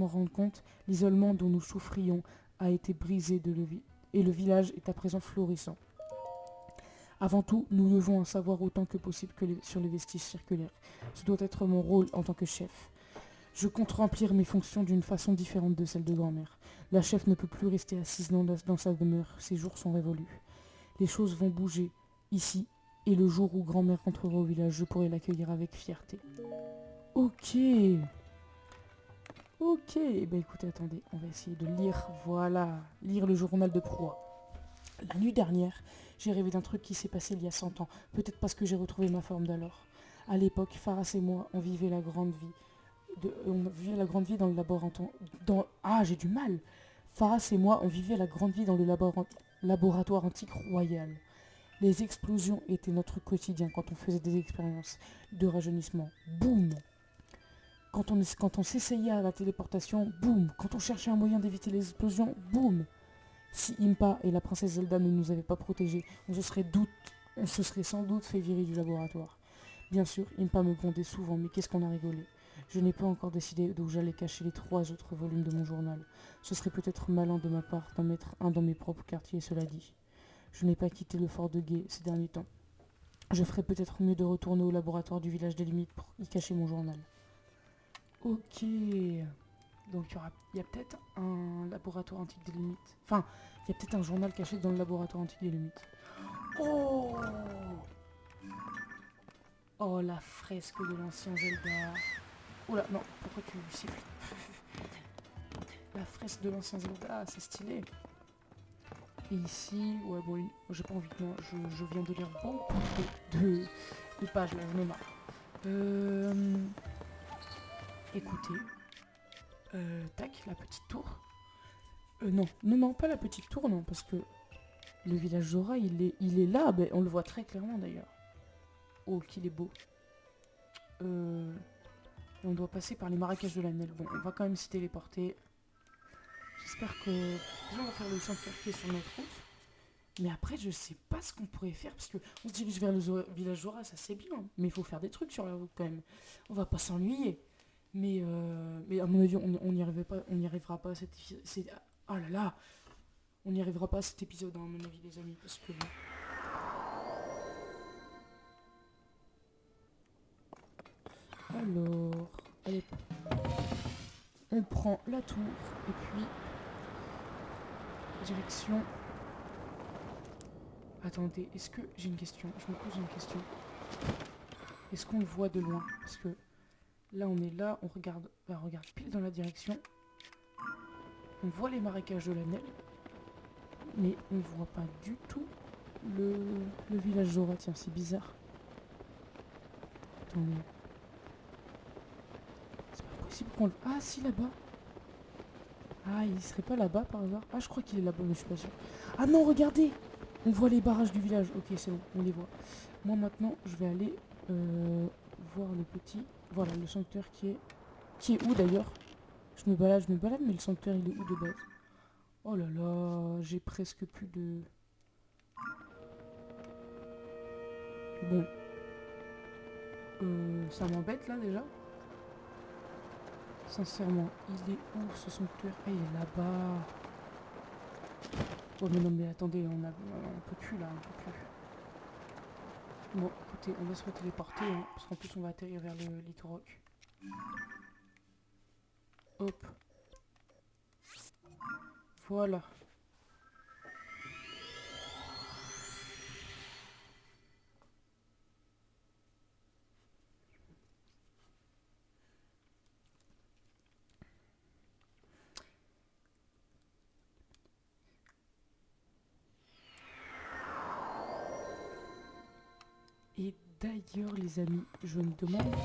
rende compte, l'isolement dont nous souffrions a été brisé et le village est à présent florissant. Avant tout, nous devons en savoir autant que possible sur les vestiges circulaires. Ce doit être mon rôle en tant que chef. Je compte remplir mes fonctions d'une façon différente de celle de grand-mère. La chef ne peut plus rester assise dans sa demeure, ses jours sont révolus. Les choses vont bouger, ici, et le jour où grand-mère rentrera au village, je pourrai l'accueillir avec fierté. Ok, écoutez, attendez, on va essayer de lire le journal de proie. La nuit dernière, j'ai rêvé d'un truc qui s'est passé il y a 100 ans, peut-être parce que j'ai retrouvé ma forme d'alors. À l'époque, Faras et moi, on vivait la grande vie dans le Faras et moi, on vivait la grande vie dans le laboratoire antique royal. Les explosions étaient notre quotidien quand on faisait des expériences de rajeunissement. Boum! Quand on s'essayait à la téléportation, boum! Quand on cherchait un moyen d'éviter les explosions, boum! Si Impa et la princesse Zelda ne nous avaient pas protégés, on se serait sans doute fait virer du laboratoire. Bien sûr, Impa me grondait souvent, mais qu'est-ce qu'on a rigolé. Je n'ai pas encore décidé d'où j'allais cacher les 3 autres volumes de mon journal. Ce serait peut-être malin de ma part d'en mettre un dans mes propres quartiers, cela dit. Je n'ai pas quitté le fort de Guet ces derniers temps. Je ferais peut-être mieux de retourner au laboratoire du village des limites pour y cacher mon journal. Ok. Donc il y a peut-être un laboratoire antique des limites. Enfin, il y a peut-être un journal caché dans le laboratoire antique des limites. Oh! Oh, la fresque de l'ancien Zelda. Oula, non, pourquoi tu siffles? La fresque de l'ancien Zelda, c'est stylé. Et ici, ouais bon, j'ai pas envie de... Non, je viens de lire beaucoup de pages là, je me marre. Écoutez. Tac, la petite tour. Non, pas la petite tour, non, parce que le village Zora, il est là, ben, on le voit très clairement d'ailleurs. Oh, qu'il est beau. Et on doit passer par les marécages de la Nelle. Bon, on va quand même s'y téléporter. J'espère que... Déjà, on va faire le sanctuaire qui est sur notre route. Mais après, je sais pas ce qu'on pourrait faire. Parce que on se dirige vers le village Zora, ça c'est bien. Mais il faut faire des trucs sur la route quand même. On va pas s'ennuyer. Mais à mon avis, on n'y arrivera pas. On n'y arrivera pas à cet épisode. Oh là là. On n'y arrivera pas à cet épisode, hein, à mon avis, les amis. Parce que... bon. Alors... Allez. On prend la tour. Et puis... Direction... Attendez, est-ce que... J'ai une question. Je me pose une question. Est-ce qu'on le voit de loin? Parce que... Là, on est là. On regarde... Bah, on regarde pile dans la direction. On voit les marécages de la Nelle. Mais on voit pas du tout le village Zora. Tiens, c'est bizarre. Attendez. C'est pas possible qu'on le... Ah, si, là-bas. Ah, il serait pas là-bas par hasard? Ah, je crois qu'il est là-bas, mais je suis pas sûr. Ah non, regardez! On voit les barrages du village. Ok, c'est bon, on les voit. Moi, maintenant, je vais aller voir le petit... Voilà, le sanctuaire qui est... Qui est où, d'ailleurs? Je me balade, mais le sanctuaire, il est où de base? Oh là là, j'ai presque plus de... Bon. Ça m'embête, là, déjà. Sincèrement, il est où, ce sanctuaire? Ah, il est là-bas. Oh mais non mais attendez, on peut plus là, on peut plus. Bon écoutez, on va se téléporter, hein, parce qu'en plus on va atterrir vers le Little Rock. Hop. Voilà. Et d'ailleurs les amis, je me demande,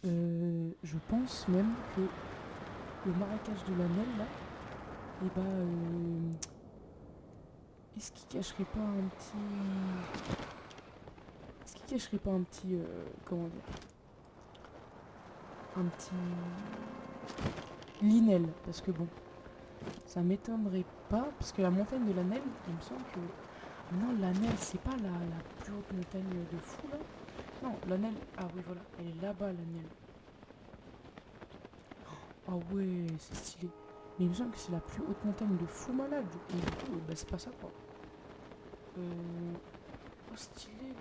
je pense même que le marécage de la Nelle là, et bah est-ce qu'il cacherait pas un petit... Est-ce qu'il cacherait pas un petit... comment dire? Un petit... Linel, parce que bon, ça m'étonnerait pas, parce que la montagne de la Nelle, il me semble que... Non, la Nelle, c'est pas la plus haute montagne de fou, là? Non, la Nelle... Ah oui, voilà, elle est là-bas, la Nelle. Ah ouais, c'est stylé. Mais il me semble que c'est la plus haute montagne de fou malade. Et du coup, bah c'est pas ça, quoi. Oh, stylé, le...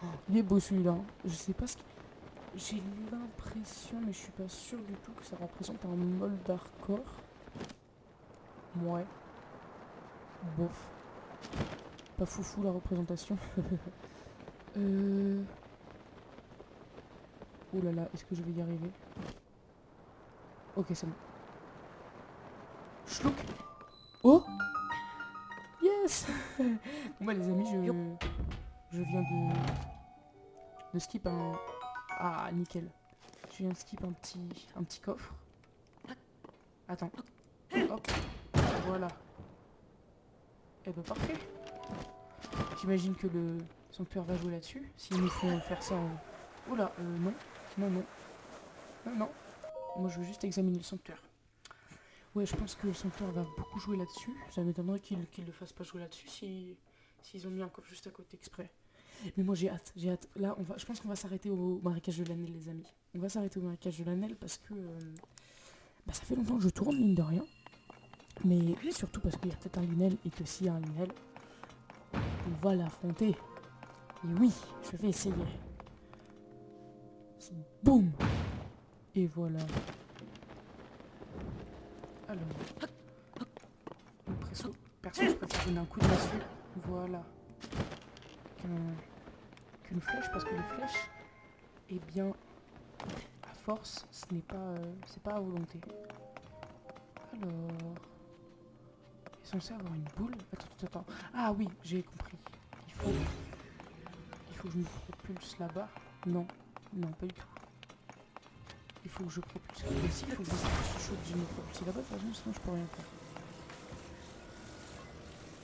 Oh, il est beau, celui-là. Hein. Je sais pas ce que... J'ai l'impression, mais je suis pas sûre du tout, que ça représente un Moldarkor. Ouais. Bof. Pas foufou la représentation. Oh là là, est-ce que je vais y arriver? Ok, c'est bon. Schlouk. Oh. Yes. Bon bah les amis, je viens de skip un... Ah, nickel. Je viens de skip un petit coffre. Attends. Hop. Voilà. Eh ben parfait. J'imagine que le sanctuaire va jouer là-dessus. S'il nous faut faire ça en... Oula, non. Non, non. Non, non. Moi, je veux juste examiner le sanctuaire. Ouais, je pense que le sanctuaire va beaucoup jouer là-dessus. Ça m'étonnerait qu'ils le fassent pas jouer là-dessus s'ils ont mis un coffre juste à côté exprès. Mais moi, j'ai hâte, j'ai hâte. Là, je pense qu'on va s'arrêter au marécage de la Nelle, les amis. On va s'arrêter au marécage de la Nelle parce que... bah, ça fait longtemps que je tourne, mine de rien. Mais surtout parce qu'il y a peut-être un Lunel et que s'il y a un Lunel, on va l'affronter. Et oui, je vais essayer. Boum. Et voilà. Alors. Perso, je préfère donner un coup de massue. Voilà. Qu'une flèche, parce que les flèches, eh bien, à force, ce n'est pas, c'est pas à volonté. Alors. Il est censé avoir une boule. Attends. Ah oui, j'ai compris. Il faut que je me propulse là-bas. Non, pas du tout. Il faut que je propulse ici. Il faut que je me propulse là-bas. De toute façon, sinon je peux rien faire.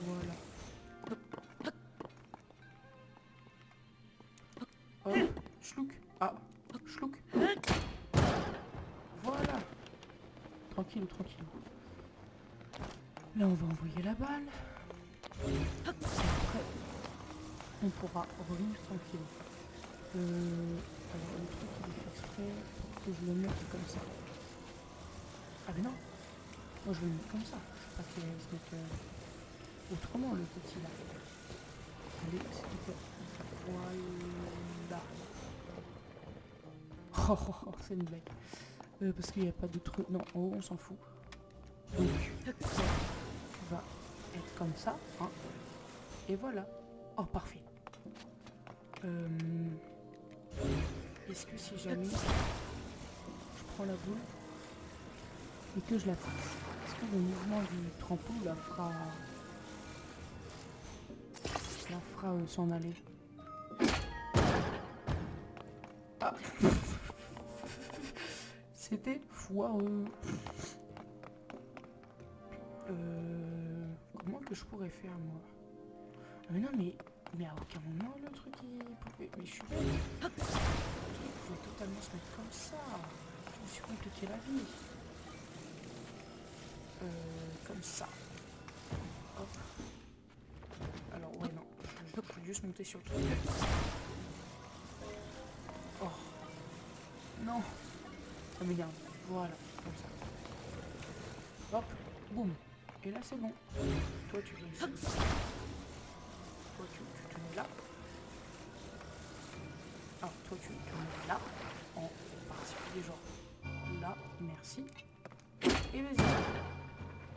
Voilà. Hop, schlouk. Ah, schlouk. tranquille. Là, on va envoyer la balle. Et après, on pourra revenir tranquille. Alors, le truc, il est fait exprès pour que je le mette comme ça. Ah, mais non! Moi, je vais le mettre comme ça. C'est pas qu'il se mette autrement, le petit là. Allez, s'il te plaît. Voilà. Oh, oh, oh, c'est une blague. Parce qu'il n'y a pas d'autre... Non, en haut, on s'en fout. Donc, ça va être comme ça. Hein. Et voilà. Oh, parfait. Est-ce que si jamais je prends la boule et que je la fixe, est-ce que le mouvement du trampo la fera s'en aller? Ah. C'était foireux. Comment que je pourrais faire moi? Ah mais non mais à aucun moment le truc il pouvait... Mais je suis bête. Le truc pouvait totalement se mettre comme ça. Je me suis compliqué la vie. Comme ça. Hop. Alors ouais non. Je peux juste monter sur le truc. Oh. Non. Ça m'énerve. Voilà. Comme ça. Hop. Boum. Et là c'est bon. Toi tu viens ici. Toi tu te mets là. Ah, toi tu te mets là. En particulier genre là. Merci. Et vas-y.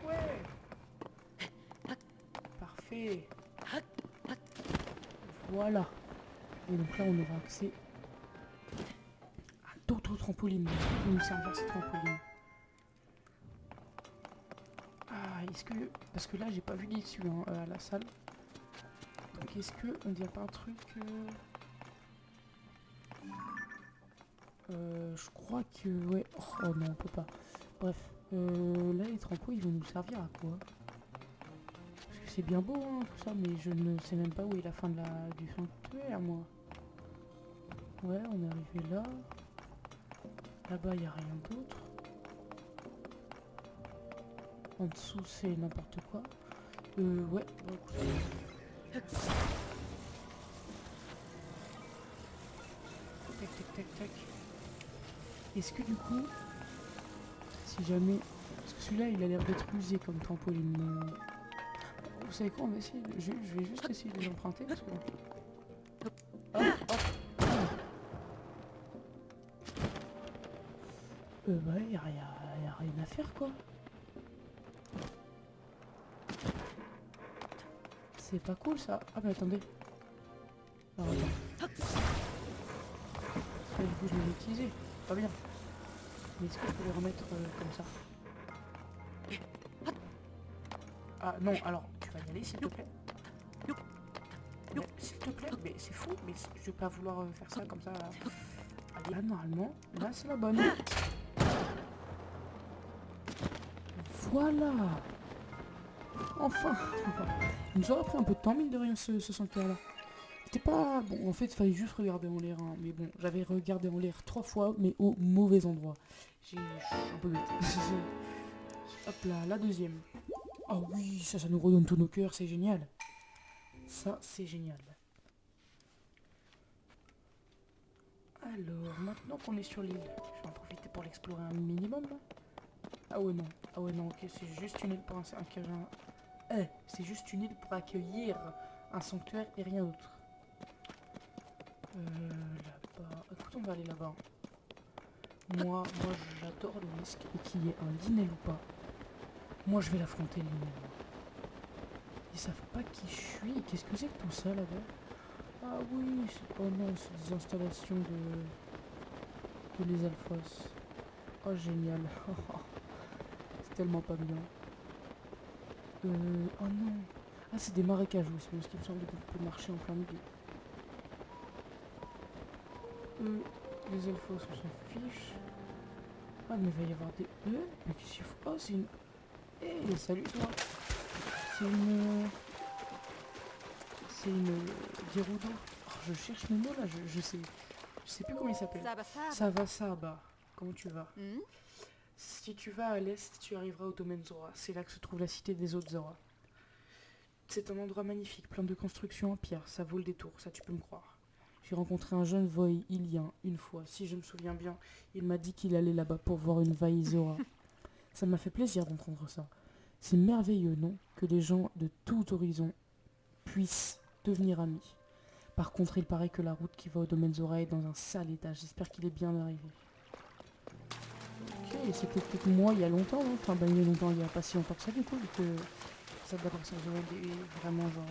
Ouais. Parfait. Voilà. Et donc là on aura accès à d'autres trampolines. Qui vont nous servir ces trampolines. Ah, est-ce que... Parce que là j'ai pas vu d'issue hein, à la salle. Donc est-ce que on dirait pas un truc... je crois que... Ouais. Oh non, on peut pas. Bref. Là les trampos ils vont nous servir à quoi? Parce que c'est bien beau hein, tout ça, mais je ne sais même pas où est la fin de du sanctuaire moi. Ouais, on est arrivé là. Là-bas il n'y a rien d'autre. En dessous c'est n'importe quoi. Ouais, bon, écoutez. Tac tac tac tac. Est-ce que du coup, si jamais... Parce que celui-là il a l'air d'être usé comme trampoline. Vous savez quoi, on va essayer... Je vais juste essayer de les emprunter parce que... Hop, hop. Bah y a rien à faire quoi. C'est pas cool ça. Ah mais attendez. Alors attends. Là, du coup je les ai utilisés. Pas bien. Mais est-ce que je peux les remettre comme ça? Ah non, alors tu vas y aller s'il te plaît. S'il te plaît, mais c'est fou, mais je vais pas vouloir faire ça comme ça. Allez, là normalement, là c'est la bonne. Voilà. Enfin. Il nous aura pris un peu de temps mine de rien ce sanctuaire là. C'était pas... Bon en fait il fallait juste regarder en l'air hein. Mais bon j'avais regardé en l'air 3 fois mais au mauvais endroit. J'ai un peu bête. Hop là, la deuxième. Ah oui, ça nous redonne tous nos cœurs, c'est génial. Ça c'est génial. Alors maintenant qu'on est sur l'île, je vais en profiter pour l'explorer un minimum là. Ah ouais non, ok, c'est juste une île pour c'est juste une île pour accueillir un sanctuaire et rien d'autre. Là-bas... Écoute, on va aller là-bas. Moi j'adore le risque et qu'il y ait un Linel ou pas. Moi je vais l'affronter le Linel. Ils savent pas qui je suis. Qu'est-ce que c'est que tout ça là-bas? Ah oui, oh non, c'est des installations de les Alphos. Oh génial. C'est tellement pas bien. Oh non. Ah c'est des marécages aussi, parce qu'il me semble qu'on peut marcher en plein milieu. Les Alphos on s'en fiche. Ah mais il va y avoir des... mais qu'est-ce qu'il faut... Oh c'est une... Eh salut toi. C'est une... Gerudo. Oh, je cherche mes mots là, je sais plus comment il s'appelle. Ça va. Comment tu vas? Si tu vas à l'est, tu arriveras au domaine Zora. C'est là que se trouve la cité des autres Zora. C'est un endroit magnifique, plein de constructions en pierre. Ça vaut le détour, ça tu peux me croire. J'ai rencontré un jeune Void il y a une fois. Si je me souviens bien, il m'a dit qu'il allait là-bas pour voir une Vaille Zora. Ça m'a fait plaisir d'entendre ça. C'est merveilleux, non? Que des gens de tout horizon puissent devenir amis. Par contre, il paraît que la route qui va au domaine Zora est dans un sale état. J'espère qu'il est bien arrivé. Ok, c'était peut-être moi il y a longtemps, hein. Enfin, ben, il y a longtemps, il y a pas si longtemps que ça, du coup, vu que ça date est vraiment genre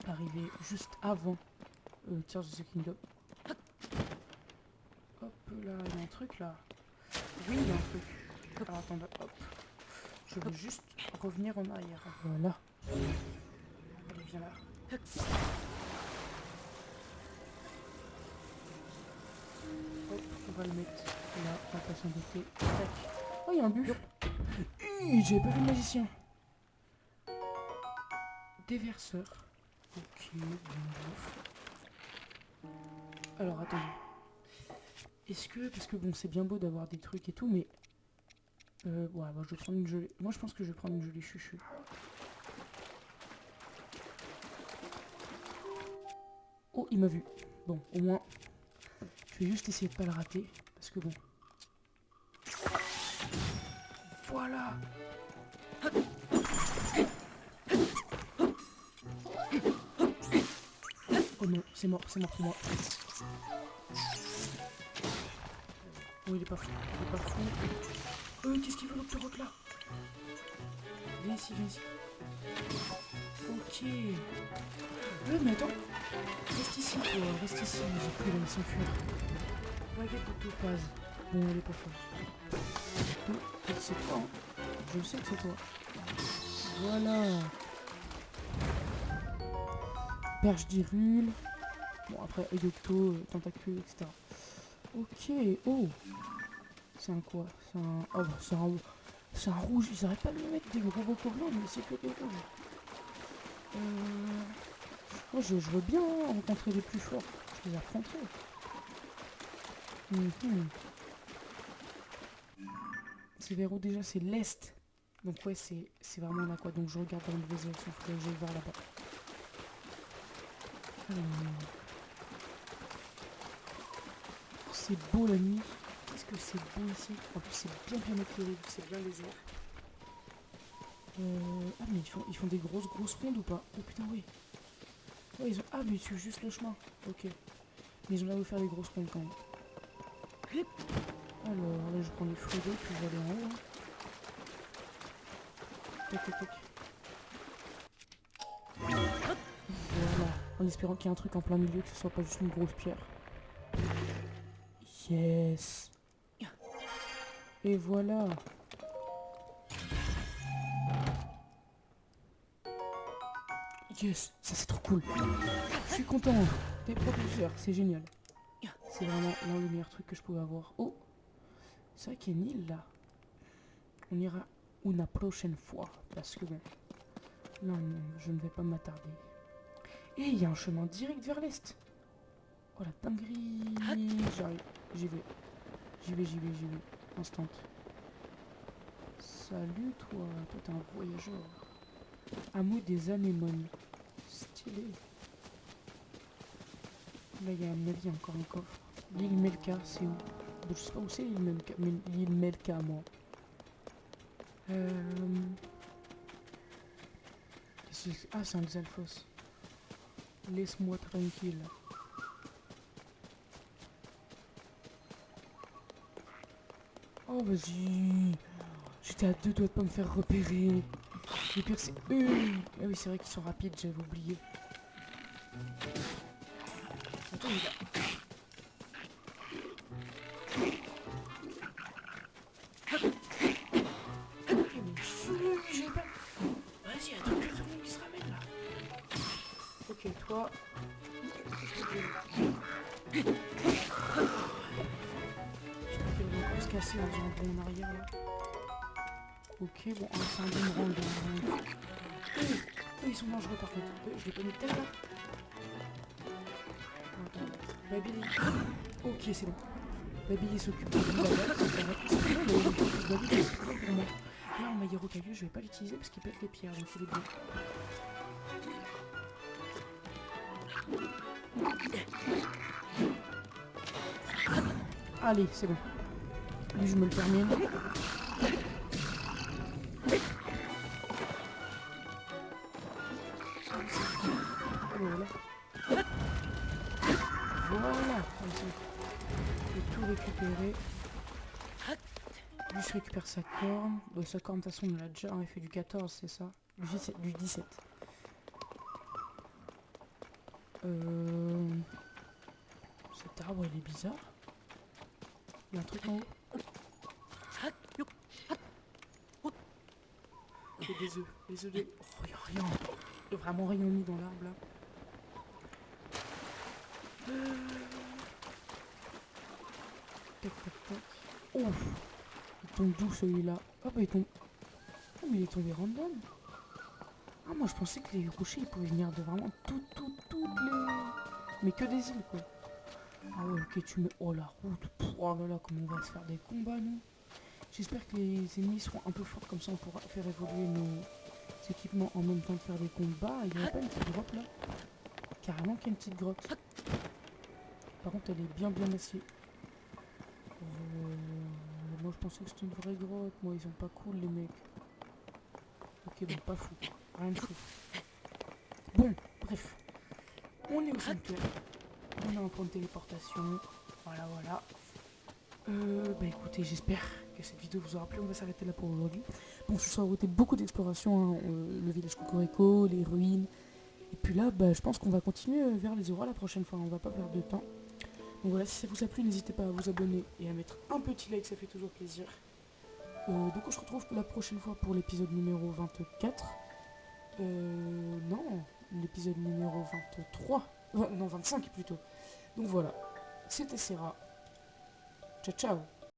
arrivé juste avant Tears of the Kingdom. Hop là, il y a un truc là. Oui, il y a un truc. Alors attendez, hop. Je veux juste revenir en arrière. Voilà. Allez, viens là. Hop, on va le mettre là, on va pas s'embêter. Tac. Oh, il y a un buffle. J'avais pas vu le magicien. Déverseur. Ok, bon bouffe. Alors attendez. Est-ce que, parce que bon, c'est bien beau d'avoir des trucs et tout, mais ouais, bah, je vais prendre une gelée. Moi, je pense que je vais prendre une gelée chuchu. Oh, il m'a vu. Bon, au moins, je vais juste essayer de pas le rater, parce que bon. Voilà. Oh non, c'est mort pour moi. Oh, il est pas fou, il est pas fou. Qu'est-ce qu'il veut l'Octorok là? Viens ici, viens ici. Ok. Mais attends. Reste ici, toi, reste ici. J'ai pris la s'enfuir. Baguette de topaz. Bon, elle est pas folle. C'est toi, hein. Je sais que c'est toi. Voilà. Perche d'Irule. Bon, après, Edocto, tentacule, etc. Ok. Oh. C'est un quoi? C'est un... Oh, bah, c'est un... C'est un rouge. Ils arrêtent pas de me mettre des gros bocoblins, mais c'est que des rouges. Oh, je veux bien rencontrer les plus forts. Je les affronterai. C'est vers où déjà? C'est l'est. Donc ouais, c'est vraiment là quoi. Donc je regarde dans le mauvaise direction. Faut que j'aille vers là-bas. Oh, c'est beau la nuit. Qu'est-ce que c'est beau ici. En plus c'est bien éclairé. C'est bien désert. Ah mais ils font des grosses rondes ou pas? Oh putain oui. Ouais, ils ont... Ah mais ils suivent juste le chemin. Ok. Mais ils ont l'air de faire des grosses rondes quand même. Alors là je prends les fruits d'eau puis je vais aller en haut. Hein. Tac tac tac. Voilà. En espérant qu'il y ait un truc en plein milieu, que ce soit pas juste une grosse pierre. Yes. Et voilà. Yes, ça c'est trop cool. Je suis content. Des propulseurs, c'est génial. C'est vraiment l'un des meilleurs trucs que je pouvais avoir. Oh, c'est vrai qu'il y a une île là. On ira une prochaine fois. Parce que bon, là non, je ne vais pas m'attarder. Et il y a un chemin direct vers l'est. Oh la dinguerie. J'arrive, j'y vais. J'y vais. Instant. Salut toi, toi t'es un voyageur. Hameau des anémones. Stylé. Là il y a à mon avis encore un coffre. L'île Melka, c'est où? Je sais pas où c'est l'île Melka, mais l'île Melka moi. Ah c'est un Xalfos. Laisse-moi tranquille. Oh vas-y. J'étais à deux doigts de pas me faire repérer. Le pire c'est eux. Ah oui c'est vrai qu'ils sont rapides, j'avais oublié. Attends il a... J'ai pas... Vas-y attends que tout le monde qui se ramène là. Ok toi... J'espère qu'il va encore se casser en faisant un bond en arrière là. Ok bon c'est un boomerang. Eux ils sont dangereux par contre. Je l'ai pas mis de tête là. Attends. Baby. Ok c'est bon. Baby il s'occupe de lui là-bas. C'est bien, mais le fils Baby, c'est trop pour moi. Là, on m'a dit rocailleux, je vais pas l'utiliser parce qu'il pète les pierres, donc il est bien. Allez, c'est bon. Lui, je me le termine. Voilà. Voilà. Comme ça. J'ai tout récupéré. Lui, je récupère sa corne. Bon, sa corne, de toute façon, on l'a déjà. Il fait du 14, c'est ça? Du 17. Cet arbre, il est bizarre. Il y a un truc en haut. Il y a des œufs. Les œufs de... Oh, il y a rien. Il y a vraiment rien mis dans l'arbre, là. Tac, tac, tac. Ouf. Il tombe d'où, celui-là? Ah bah, il tombe... Oh, mais il est tombé random. Ah, moi, je pensais que les rochers, ils pouvaient venir de vraiment toutes les... Mais que des îles, quoi. Ah ouais, ok, tu mets... Oh, la route. Pff, oh là là, comment on va se faire des combats, nous. J'espère que les ennemis seront un peu forts, comme ça on pourra faire évoluer nos équipements en même temps de faire des combats. Il n'y a pas une petite grotte, là? Carrément qu'il y a une petite grotte. Par contre, elle est bien assez... Moi, je pensais que c'était une vraie grotte. Moi, ils sont pas cool, les mecs. Ok, bon, pas fou. Rien de fou. Bon, bref. On est au sanctuaire. On a un point de téléportation. Voilà, voilà. Bah écoutez, j'espère que cette vidéo vous aura plu. On va s'arrêter là pour aujourd'hui. Bon, ce soir, été beaucoup d'exploration. Hein. Le village Cocorico, les ruines. Et puis là, bah, je pense qu'on va continuer vers les auras la prochaine fois. On va pas perdre de temps. Donc voilà, si ça vous a plu, n'hésitez pas à vous abonner et à mettre un petit like, ça fait toujours plaisir. Donc on se retrouve la prochaine fois pour l'épisode numéro 24. Non, l'épisode numéro 23. Non, 25 plutôt. Donc voilà, c'était Serra. Ciao, ciao.